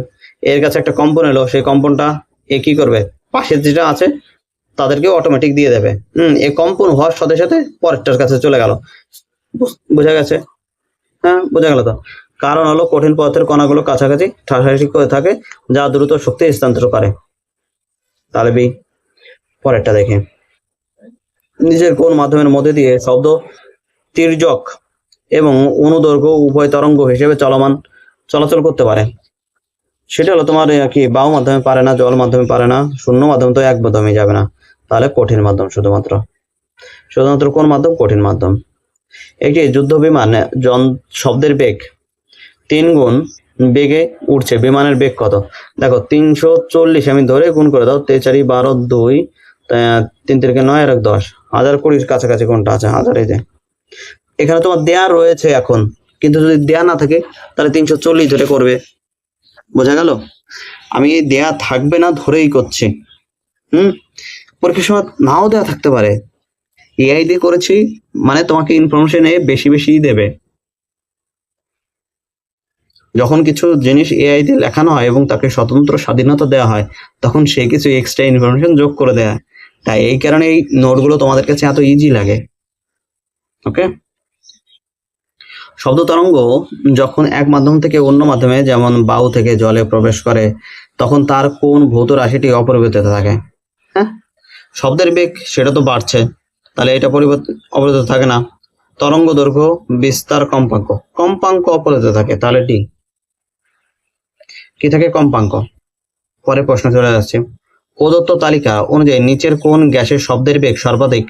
A: এর কাছে একটা কম্পন এলো, সেই কম্পনটা এ কি করবে, পাশের যেটা আছে তাদেরকে অটোমেটিক দিয়ে দেবে। এই কম্পন হওয়ার সাথে সাথে পরেরটার কাছে চলে গেল। বোঝা গেছে? হ্যাঁ, বোঝা গেল তো। কারণ হলো কঠিন পদার্থের কণাগুলো কাছাকাছি ঠাসাঠাসি করে থাকে, যা দ্রুত শক্তি স্থানান্তর করে। তাহলে বি পরেরটা দেখে, নিজের কোন মাধ্যমের মধ্যে দিয়ে শব্দ তির্যক এবং অনুদৈর্ঘ্য উভয় তরঙ্গ হিসেবে চলাচল করতে পারে? সেটা হলো তোমার কি বায়ু মাধ্যমে পারে না, জল মাধ্যমে পারে না, শূন্য মাধ্যম তো এক মাধ্যমে যাবে না, তাহলে কঠিন মাধ্যম শুধুমাত্র কোন মাধ্যম? কঠিন মাধ্যম। একটি যুদ্ধ বিমান শব্দের বেগ 3 গুণ বেগে উঠছে, বিমানের বেগ কত? দেখো 340 আমি ধরে গুণ করে দাও, 3 4 12 2 3 3 9 আর 10, 1020 কাছাকাছি কোনটা আছে? 1000। এই যে এখানে তোমার দেয়া রয়েছে এখন, কিন্তু যদি দেয়া না থাকে তাহলে 340 ধরে করবে। বোঝা গেল? আমি দেয়া থাকবে না ধরেই করছি। পরীক্ষার সময় নাও দেয়া থাকতে পারে, এআই দিয়ে করেছি মানে তোমাকে ইনফরমেশন বেশি বেশি দেবে। যখন কিছু জিনিস এআই দিয়ে লেখানো হয় এবং তাকে স্বতন্ত্র স্বাধীনতা দেওয়া হয়, তখন সে কিছু এক্সট্রা ইনফরমেশন যোগ করে দেয়। তাই এই কারণে এই নোটগুলো তোমাদের কাছে এত ইজি লাগে। ওকে, শব্দ তরঙ্গ যখন এক মাধ্যম থেকে অন্য মাধ্যমে, যেমন বায়ু থেকে জলে প্রবেশ করে, তখন তার কোন ভৌত রাশিটি অপরিবর্তিত থাকে? হ্যাঁ, শব্দের বেগ সেটা তো বাড়ছে, তাহলে এটা অপরিবর্তিত থাকে না। তরঙ্গ দৈর্ঘ্য, বিস্তার, কম্পাঙ্ক অপরিবর্তিত থাকে, তাহলে ডি কি থাকে? কম্পাঙ্ক। পরে প্রশ্ন চলে যাচ্ছে, প্রদত্ত তালিকা অনুযায়ী নিচের কোন গ্যাসের শব্দের বেগ সর্বাধিক?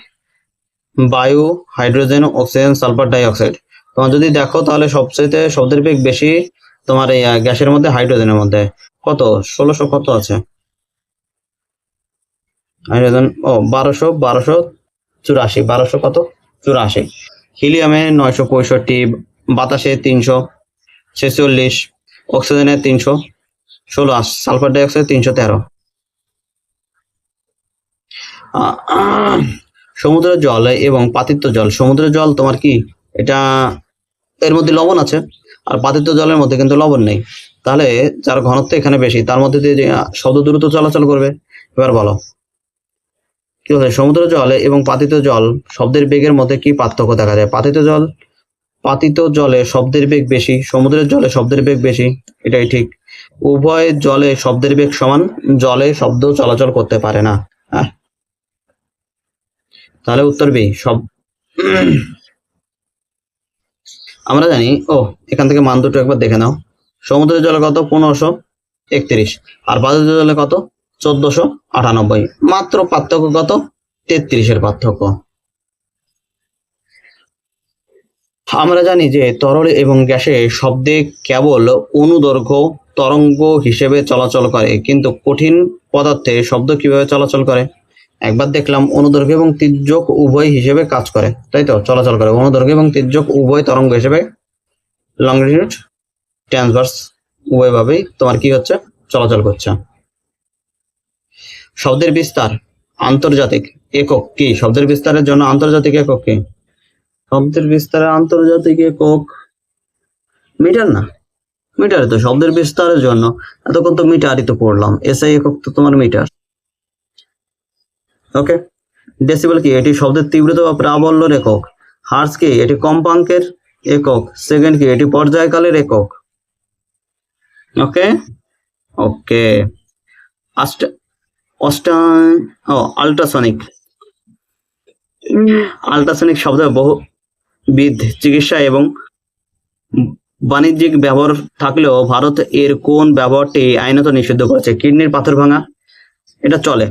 A: বায়ু, hydrogen, oxygen, sulphur die oxide. তোমার যদি দেখো তাহলে সবচেয়ে শব্দের বেগ বেশি তোমার এই গ্যাসের মধ্যে, হাইড্রোজেনের মধ্যে। কত? 1600 কত আছে হাইড্রোজেন? ও 1284, 1200 কত? 84। হিলিয়ামে 965, বাতাসে 346, অক্সিজেনে 316, সালফার ডাই অক্সাইড 313। সমুদ্রের জল এবং পাতিত্ব জল, সমুদ্রের জল তোমার কি এটা, এর মধ্যে লবণ আছে, আর পাতিত্ব জলের মধ্যে কিন্তু লবণ নেই, তাহলে যার ঘনত্ব এখানে বেশি তার মধ্যে দিয়ে শব্দ দ্রুত চলাচল করবে। এবার বলো কি বলছে, সমুদ্র জল এবং পাতিত জল শব্দের বেগের মধ্যে কি পার্থক্য দেখা যায়? পাতিত জলে শব্দের বেগ বেশি, সমুদ্রের জলে শব্দের বেগ বেশি, এটাই ঠিক। উভয় জলে শব্দের বেগ সমান, জলে শব্দ চলাচল করতে পারে না। তাহলে উত্তর বি সব। আমরা জানি, এখান থেকে মান দুটো একবার দেখে নাও। সমুদ্রের জলে কত? 1531, আর পাতিত জলে কত? 1498। মাত্র পার্থক্য কত? 33-এর পার্থক্য। আমরা জানি যে তরল এবং গ্যাসে শব্দে কেবল অনুদৈর্ঘ্য তরঙ্গ হিসেবে চলাচল করে, কিন্তু কঠিন পদার্থে শব্দ কিভাবে চলাচল করে? একবার দেখলাম অনুদৈর্ঘ্য এবং তির্যক উভয় হিসেবে কাজ করে, তাই তো? চলাচল করে অনুদৈর্ঘ্য এবং তির্যক উভয় তরঙ্গ হিসেবে, লংজিটিউড, ট্রান্সভার্স উভয় ভাবেই তোমার কি হচ্ছে? চলাচল করছে। শব্দের বিস্তার আন্তর্জাতিক একক কি? শব্দের বিস্তারের জন্য আন্তর্জাতিক একক কি? শব্দের বিস্তারের আন্তর্জাতিক একক মিটার না? মিটারে তো শব্দের বিস্তারের জন্য এতক্ষণ তো মিটারই তো পড়লাম, এসআই একক তো তোমার মিটার। ওকে, ডেসিবেল কি? এটি শব্দের তীব্রতা বা প্রাবল্যের একক। হার্জ কি? এটি কম্পাঙ্কের একক। সেকেন্ড কি? এটি পর্যায়কালের একক। ওকে ওকে আল্ট্রাসনিক শব্দ বহুবিধ চিকিৎসা এবং বাণিজ্যিক ব্যবহার থাকলেও ভারত এর কোন ব্যবহারটি আইনত নিষিদ্ধ করেছে? কিডনির পাথর ভাঙা, এটা চলে।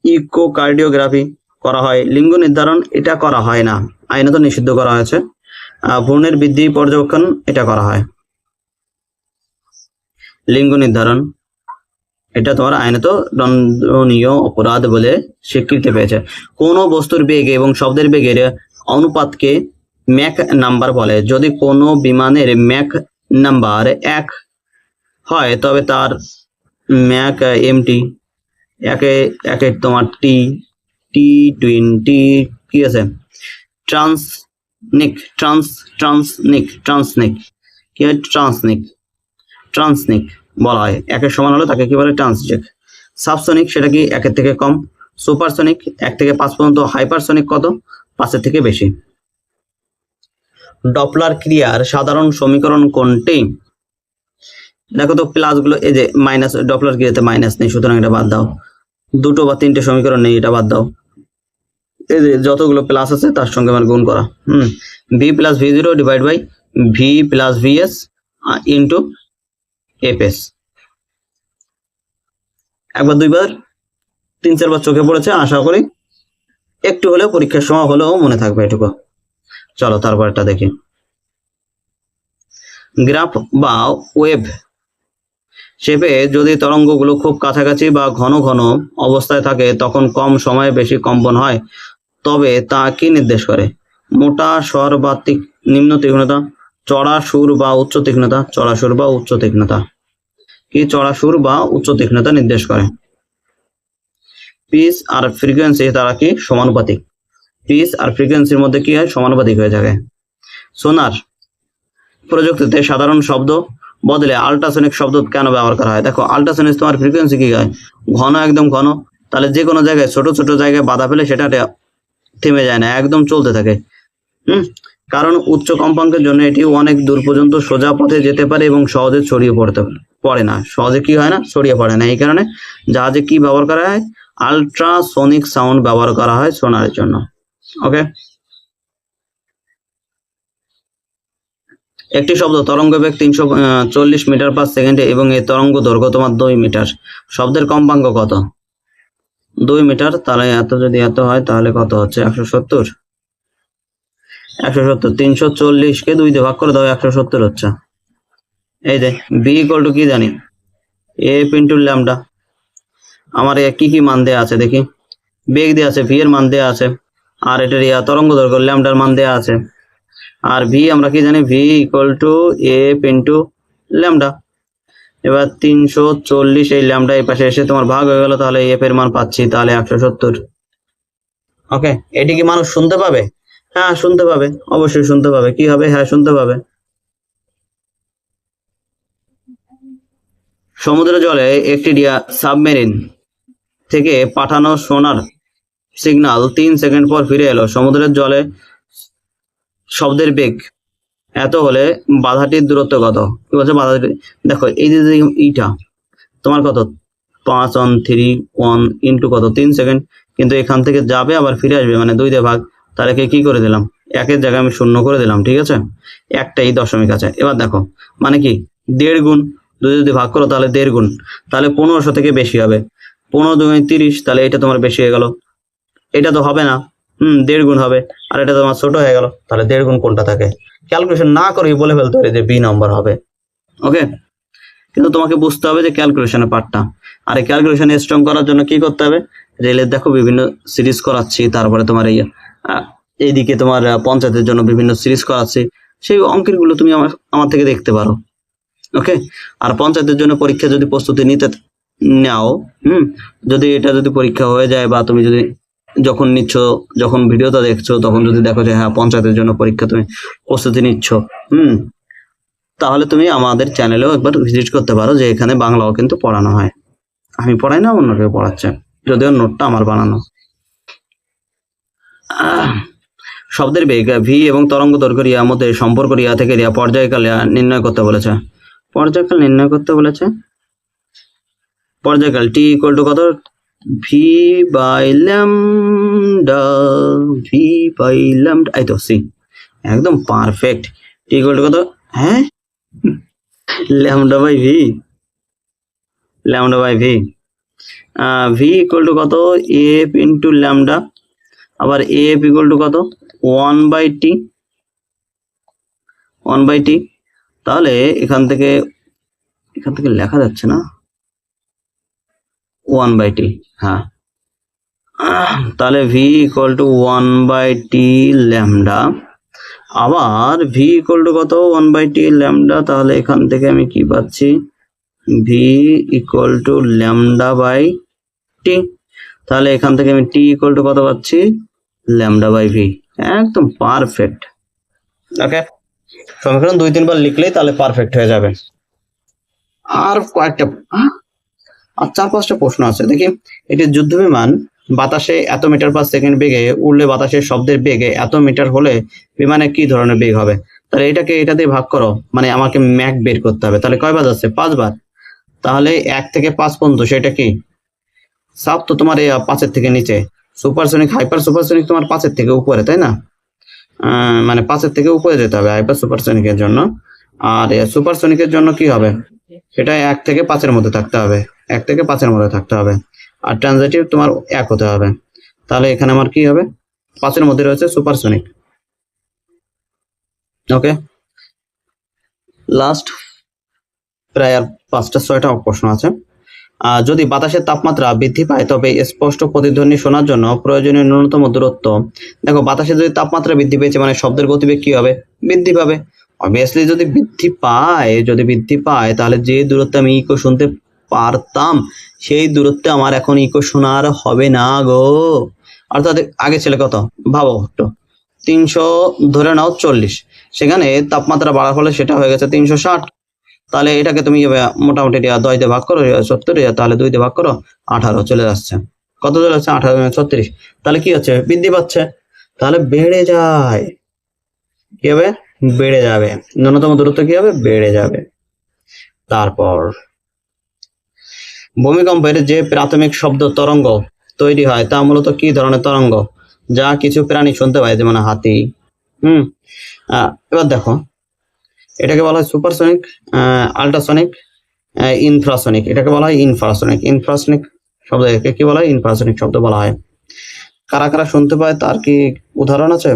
A: ইকোকার্ডিওগ্রাফি করা হয়। লিঙ্গ নির্ধারণ, এটা করা হয় না, আইনত নিষিদ্ধ করা হয়েছে। ভ্রূণের বৃদ্ধি পর্যবেক্ষণ, এটা করা হয়। লিঙ্গ নির্ধারণ এটা তোমার আইনত দণ্ডনীয় অপরাধ বলে স্বীকৃতি পেয়েছে। কোন বস্তুর বেগ এবং শব্দের বেগের অনুপাতকে ম্যাক নাম্বার বলে? যদি কোনো বিমানের ম্যাক নাম্বার 1 হয় তবে তার ম্যাক এমটি, একে একে তোমার টি টি টোয়েন্টি, কি আছে ট্রান্সনিক, ট্রান্সনিক কি হয়, ট্রান্সনিক বলা হয়, একের সমান হলে তাকে কি বলে, ট্রান্সনিক। সাবসনিক সেটা কি একের থেকে কম। সুপারসনিক 1 থেকে 5 পর্যন্ত। হাইপারসনিক কত, 5-এর থেকে বেশি। ডপলার ক্রিয়ার সাধারণ সমীকরণ কোনটি? দেখো তো প্লাস গুলো, এই যে মাইনাস, ডপলার ক্রিয়াতে মাইনাস নেই, সুতরাং এটা বাদ দাও। 2 বা 3টে সমীকরণ নেই, এটা বাদ দাও। এই যে যতগুলো প্লাস আছে তার সঙ্গে আমার গুণ করা। V plus V zero divide by V plus VS into FS. একবার, দুইবার, 3-4 বার চোখে পড়েছে, আশা করি একটু হলেও পরীক্ষার সময় হলেও মনে থাকবে এটুকু। চলো তারপরটা দেখি। গ্রাফ বা ওয়েভ শেপে যদি তরঙ্গগুলো খুব কাছাকাছি বা ঘন ঘন অবস্থায় থাকে তখন কম সময়ে বেশি কম্পন হয়, তবে তা কি নির্দেশ করে? মোটা স্বর বা নিম্ন তীক্ষ্ণতা, চড়া সুর বা উচ্চ তীক্ষ্ণতা, চড়া সুর বা উচ্চ তীক্ষ্ণতা। কি চড়া সুর বা উচ্চ তীক্ষ্ণতা নির্দেশ করে। পিচ আর ফ্রিকোয়েন্সি তারা কি সমানুপাতিক। পিচ আর ফ্রিকোয়েন্সির মধ্যে কি হয়, সমানুপাতিক হয়ে থাকে। সোনার প্রযুক্তিতে সাধারণ শব্দ বদলে আল্ট্রাসনিক শব্দ কেন ব্যবহার করা হয়? দেখো আল্ট্রাসনিক তোমার ফ্রিকোয়েন্সি কি হয়, ঘন, একদম ঘন, তাহলে যে কোনো জায়গায় ছোট ছোট জায়গায় বাধা পেলে সেটা থেমে যায় না, একদম চলতে থাকে। কারণ উচ্চ কম্পাঙ্কের জন্য এটি অনেক দূর পর্যন্ত সোজা পথে যেতে পারে এবং সহজে ছড়িয়ে পড়ে না, সহজে কি হয় না, ছড়িয়ে পড়ে না। এই কারণে জাহাজে কি ব্যবহার করা হয়, আল্ট্রাসনিক সাউন্ড ব্যবহার করা হয় সোনারের জন্য। ওকে, একটি শব্দ তরঙ্গ বেগ 340 মিটার পার সেকেন্ডে এবং এই তরঙ্গ দৈর্ঘ্য তোমার 2 মিটার। শব্দের কম্পাঙ্ক কত? 2 মিটার। তাহলে এত যদি এত হয় তাহলে কত হচ্ছে, 170। 340-কে 2 দিয়ে ভাগ করে দাও, 170 হচ্ছে। এই যে বি ইকুয়াল টু কি জানি, এফ ইন্টু ল্যামডা। আমার কি কি মান দেওয়া আছে দেখি। বেগ দেওয়া আছে, ভি এর মান দেওয়া আছে, আর এটার তরঙ্গ দৈর্ঘ্য ল্যামডার মান দেওয়া আছে। আর ভি আমরা কি জানি, V equal to F into lambda. এবার 340 এই ল্যামডা এই পাশে এসে তোমার ভাগ হয়ে গেল, তাহলে এফ এর মান পাচ্ছি তাহলে 170। ওকে, এটি কি মানুষ শুনতে পাবে? হ্যাঁ শুনতে পাবে, অবশ্যই শুনতে পাবে। কি হবে, হ্যাঁ শুনতে পাবে। সমুদ্র জলে একটি সাবমেরিন থেকে পাঠানো সোনার সিগন্যাল 3 সেকেন্ড পর ফিরে এলো। সমুদ্রের জলে শব্দের বেগ এত হলে বাধাটির দূরত্ব কত? কি বলছে বাধাটি, দেখো এই যে এইটা তোমার কত, 5 on 3 ইন্টু কত, 3 সেকেন্ড, কিন্তু এখান থেকে যাবে আবার ফিরে আসবে, মানে 2 দিয়ে ভাগ, তাহলে কি করে দিলাম, 1-এর জায়গায় আমি 0 করে দিলাম, ঠিক আছে, একটাই দশমিক আছে। এবার দেখো মানে কি 1.5 গুণ, 2 যদি ভাগ করো তাহলে 1.5 গুণ, তাহলে 1500 থেকে বেশি হবে। 15 × 2 = 30, তাহলে এটা তোমার বেশি হয়ে গেল, এটা তো হবে না, 1.5 গুণ হবে, আর এটা তোমার ছোট হয়ে গেল, তাহলে 1.5 গুণ কোনটা থাকে? ক্যালকুলেশন না করেই বলে ফেলতে পারি যে বি নাম্বার হবে। ওকে, কিন্তু তোমাকে বুঝতে হবে যে ক্যালকুলেশনের পার্টটা। আর এই ক্যালকুলেশন স্ট্রং করার জন্য কি করতে হবে, রেলের দেখো বিভিন্ন সিরিজ করাচ্ছি, তারপরে তোমার এইদিকে তোমার পঞ্চায়েতের জন্য বিভিন্ন সিরিজ করাচ্ছি, সেই অঙ্কের গুলো তুমি আমার থেকে দেখতে পারো। ওকে, আর পঞ্চায়েতের জন্য পরীক্ষা যদি প্রস্তুতি নিতে নাও, যদি এটা যদি পরীক্ষা হয়ে যায় বা তুমি যদি যখন নিচ্ছ, যখন ভিডিওটা দেখছো তখন যদি দেখো যে হ্যাঁ পঞ্চায়েতের জন্য পরীক্ষা তুমি প্রস্তুতি নিচ্ছ, তাহলে তুমি আমাদের চ্যানেলেও একবার ভিজিট করতে পারো, যে এখানে বাংলাও কিন্তু পড়ানো হয়। আমি পড়াই না, অন্য কেউ পড়াচ্ছে, যদিও নোটটা আমার বানানো। শব্দের বেগ ভি এবং তরঙ্গ দৈর্ঘ্য মধ্যে সম্পর্ক থেকে পর্যায়কাল নির্ণয় করতে বলেছে। পর্যায়কাল টি ইকুয়াল টু কত, ভি বাই ল্যামডা, এই তো সি, একদম পারফেক্ট। টি ইকুয়াল টু কত, হ্যাঁ lambda by V, V equal to কত, এফ ইন্টু ল্যামডা, আবার এফ ইকুয়াল টু কত, 1/t, তাহলে এখান থেকে লেখা যাচ্ছে না 1/t, হ্যাঁ, তাহলে V equal to 1/t lambda, আবার ভি ইকুয়াল টু কত, 1/t ল্যামডা, তাহলে এখান থেকে আমি কি পাচ্ছি, V equal to lambda by T. তাহলে এখান থেকে আমি টি ইকুয়াল টু কত পাচ্ছি, ল্যামডা বাই ভি। একদম পারফেক্ট। ওকে, সমীকরণ 2-3 বার লিখলেই তাহলে পারফেক্ট হয়ে যাবে। আর কয়েকটা আর 4-5টা প্রশ্ন আছে দেখি। এটি যুদ্ধ বিমান বাতাসে এত মিটার পার সেকেন্ড বেগে উড়লে বাতাসের শব্দের বেগে এত মিটার হলে বিমানে কি ধরনের বেগ হবে? তাহলে এটাকে এটা দিয়ে ভাগ করো, মানে আমাকে ম্যাক বের করতে হবে। তাহলে কয়বার যাচ্ছে, 5 বার। তাহলে 1 থেকে 5 পর্যন্ত সেটা কি সাব, তো তোমার এই 5-এর থেকে নিচে। সুপারসনিক হাইপার সুপারসনিক তোমার 5-এর থেকে উপরে, তাই না? মানে 5-এর থেকে উপরে যেতে হবে হাইপার সুপারসনিকের জন্য। আর সুপারসনিকের জন্য কি হবে, সেটা 1 থেকে 5-এর মধ্যে থাকতে হবে, 1 থেকে 5-এর মধ্যে থাকতে হবে। আর ট্রানজিটিভ তোমার 1 হতে হবে। তাহলে এখানে আমার কি হবে, 5-এর মধ্যে রয়েছে সুপারসনিক। ওকে, লাস্ট প্রায় আর 5-6টা প্রশ্ন আছে। যদি বাতাসের তাপমাত্রা বৃদ্ধি পায় তবে স্পষ্ট প্রতিধ্বনি শোনার জন্য প্রয়োজনীয় ন্যূনতম দূরত্ব। দেখো, বাতাসে যদি তাপমাত্রা বৃদ্ধি পেয়েছে মানে শব্দের গতিবেগ কি হবে, বৃদ্ধি পাবে। অবভিয়াসলি যদি বৃদ্ধি পায় তাহলে যে দূরত্বে আমি ইকো শুনতে পারতাম সেই দূরত্বে আমার এখন ইকো শোনার হবে না গো। অর্থাৎ আগে ছিল কত, ভাবো একটু, 300 ধরে নাও 40, সেখানে তাপমাত্রা বাড়ার ফলে সেটা হয়ে গেছে 360। তাহলে এটাকে তুমি মোটামুটি 10 দিয়ে ভাগ করো, 70, তাহলে 2 দিয়ে ভাগ করো, 18 চলে যাচ্ছে। কত চলে যাচ্ছে, 18 36। তাহলে কি হচ্ছে, বৃদ্ধি পাচ্ছে। তাহলে বেড়ে যায়, কি হবে, বেড়ে যাবে। ন্যূনতম দূরত্ব কি হবে, বেড়ে যাবে। তারপর ভূমিকম্পের যে প্রাথমিক শব্দ তরঙ্গ তৈরি হয় তা মূলত কি ধরনের তরঙ্গ, যা কিছু প্রাণী শুনতে পায়, যেমন হাতি। এবার দেখো, এটাকে বলা হয় সুপারসনিক, আল্ট্রাসনিক, ইনফ্রাসনিক। এটাকে বলা হয় ইনফ্রাসনিক। ইনফ্রাসনিক শব্দ একে কি বলা হয়, ইনফ্রাসনিক শব্দ বলা হয়। কারা কারা শুনতে পায় তার কি উদাহরণ আছে?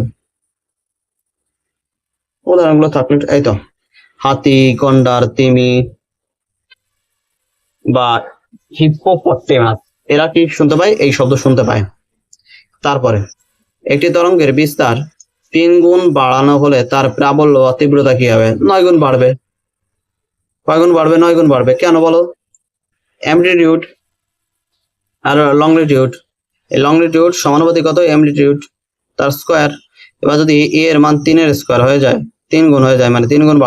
A: উদাহরণগুলো থাকলে এই তো, হাতি, গন্ডার, তিমি বা হিপ্পোপটেমাস, এরা কি শুনতে পায়, এই শব্দ শুনতে পায়। তারপরে একটি তরঙ্গের বিস্তার 3 গুণ বাড়ানো হলে তার প্রাবল্য বা তীব্রতা কি হবে, 9 গুণ বাড়বে। কয় গুণ বাড়বে, 9 গুণ বাড়বে। কেন বলো, অ্যামপ্লিটিউড আর লংলিটিউড, এই লংলিটিউড সমানুপাতিক কত, অ্যামপ্লিটিউড তার স্কোয়ার। এবার যদি এ এর মান 3-এর স্কোয়ার হয়ে যায়, 3 গুণ হয়ে যায়, মানে 3 গুণ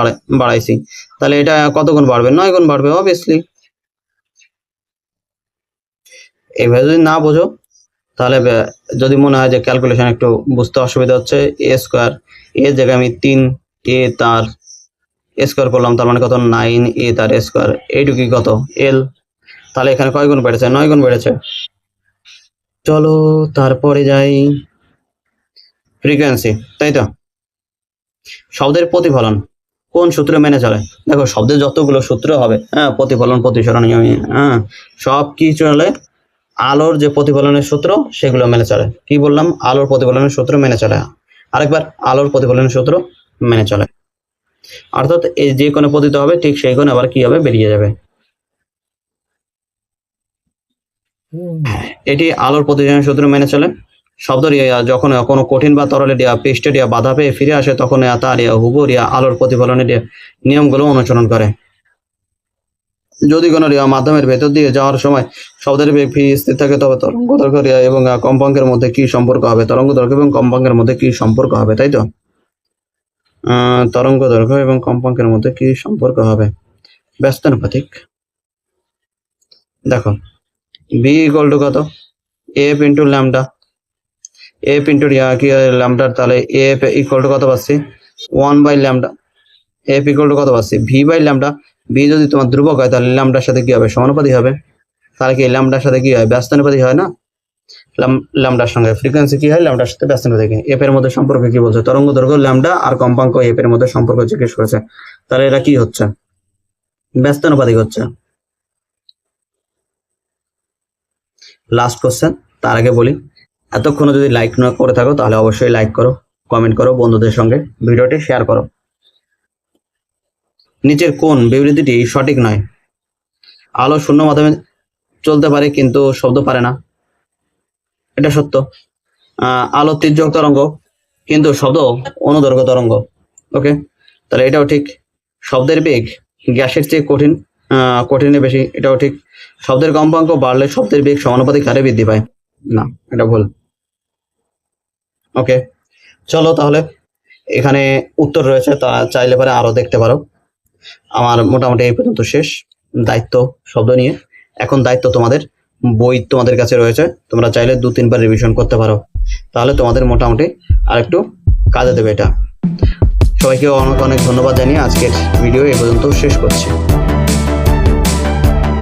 A: বাড়াইছি, তাহলে এটা কত গুণ বাড়বে, 9 গুণ বাড়বে অবভিয়াসলি। এইভাবে যদি না বোঝো তাহলে যদি মনে হয় যে ক্যালকুলেশন একটু বুঝতে অসুবিধা হচ্ছে, এ স্কোয়ার, এর জায়গায় আমি 3 এ তার স্কোয়ার করলাম, তার মানে কত, 9 এ তার স্কোয়ার, এইটুকু কত, এল। তাহলে এখানে কয় গুণ বেড়েছে, 9 গুণ বেড়েছে। চলো তারপরে যাই, ফ্রিকোয়েন্সি, তাই তো। শব্দের প্রতিফলন কোন সূত্র মেনে চলে? দেখো, শব্দের যতগুলো সূত্র হবে, প্রতিফলন, প্রতিসরণ, সব কি চলে, আলোর যে প্রতিফলনের সূত্র সেগুলো মেনে চলে। কি বললাম, আলোর প্রতিফলনের সূত্র মেনে চলে। আরেকবার, আলোর প্রতিফলনের সূত্র মেনে চলে। অর্থাৎ এই যে কোণে পতিত হবে ঠিক সেই কোণে আবার কি হবে, বেরিয়ে যাবে। এটি আলোর প্রতিফলনের সূত্র মেনে চলে। শব্দ যখন কোনো কঠিন বা তরলে পৃষ্ঠে বাধা পেয়ে ফিরে আসে তখন তার হুবহু আলোর প্রতিফলনের নিয়মগুলো অনুসরণ করে। যদি কোনো মাধ্যমের ভেতর দিয়ে যাওয়ার সময় শব্দের বেগ ভি স্থির থাকে তবে তরঙ্গ দৈর্ঘ্য এবং কম্পাঙ্কের মধ্যে কি সম্পর্ক হবে, তরঙ্গ দৈর্ঘ্য এবং কম্পাঙ্কের মধ্যে কি সম্পর্ক হবে, তাই তো। তরঙ্গ দৈর্ঘ্য এবং কম্পাঙ্কের মধ্যে কি সম্পর্ক হবে, ব্যস্তানুপাতিক। দেখো, ভি ইকুয়াল টু কত, F into lambda, F into কি ল্যামডার, তাহলে এফ ইকুয়াল টু কত পাচ্ছি, 1/ল্যামডা। এফ ইকুয়াল টু কত পাচ্ছি, ভি বাই ল্যামডা। ভি যদি তোমার ধ্রুবক হয় তাহলে ল্যামডার সাথে কি হবে, সমানুপাতিক হবে। তাহলে কি ল্যামডার সাথে কি হয়, ব্যস্তানুপাতিক হয় না। ল্যামডার সঙ্গে ফ্রিকোয়েন্সি কি হয়, ল্যামডার সাথে ব্যস্তানুপাতিক। এফ এর মধ্যে সম্পর্ক কি বলছে, তরঙ্গ দৈর্ঘ্য ল্যামডা আর কম্পাঙ্ক এফ এর মধ্যে সম্পর্ক জিজ্ঞেস করেছে। তাহলে এরা কি হচ্ছে, ব্যস্তানুপাতিক হচ্ছে। লাস্ট কোশ্চেন, তার আগে বলি, এতক্ষণ যদি লাইক না করে থাকো তাহলে অবশ্যই লাইক করো, কমেন্ট করো, বন্ধুদের সঙ্গে ভিডিওটি শেয়ার করো। নিচের কোন বিবৃতিটি সঠিক নয়? আলো শূন্য মাধ্যমে চলতে পারে কিন্তু শব্দ পারে না, এটা সত্য। আলো তির্যক তরঙ্গ কিন্তু শব্দ অনুদৈর্ঘ্য তরঙ্গ। ওকে, তাহলে এটাও ঠিক। শব্দের বেগ গ্যাসের চেয়ে কঠিন কঠিনের বেশি, এটাও ঠিক। শব্দের কম্পাঙ্ক বাড়লে শব্দের বেগ সমানুপাতিক হারে বৃদ্ধি পায়, না এটা ভুল। ওকে, চলো তাহলে এখানে উত্তর রয়েছে, তা চাইলে পরে আরো দেখতে পারো। আমার মোটামুটি এই পর্যন্ত শেষ দায়িত্ব শব্দ নিয়ে। এখন দায়িত্ব তোমাদের, বই তোমাদের কাছে রয়েছে, তোমরা চাইলে 2-3 বার রিভিশন করতে পারো, তাহলে তোমাদের মোটামুটি আরেকটু কাজে দেবে এটা। সবাইকে অনেক অনেক ধন্যবাদ জানিয়ে আজকের ভিডিও এই পর্যন্ত শেষ করছি।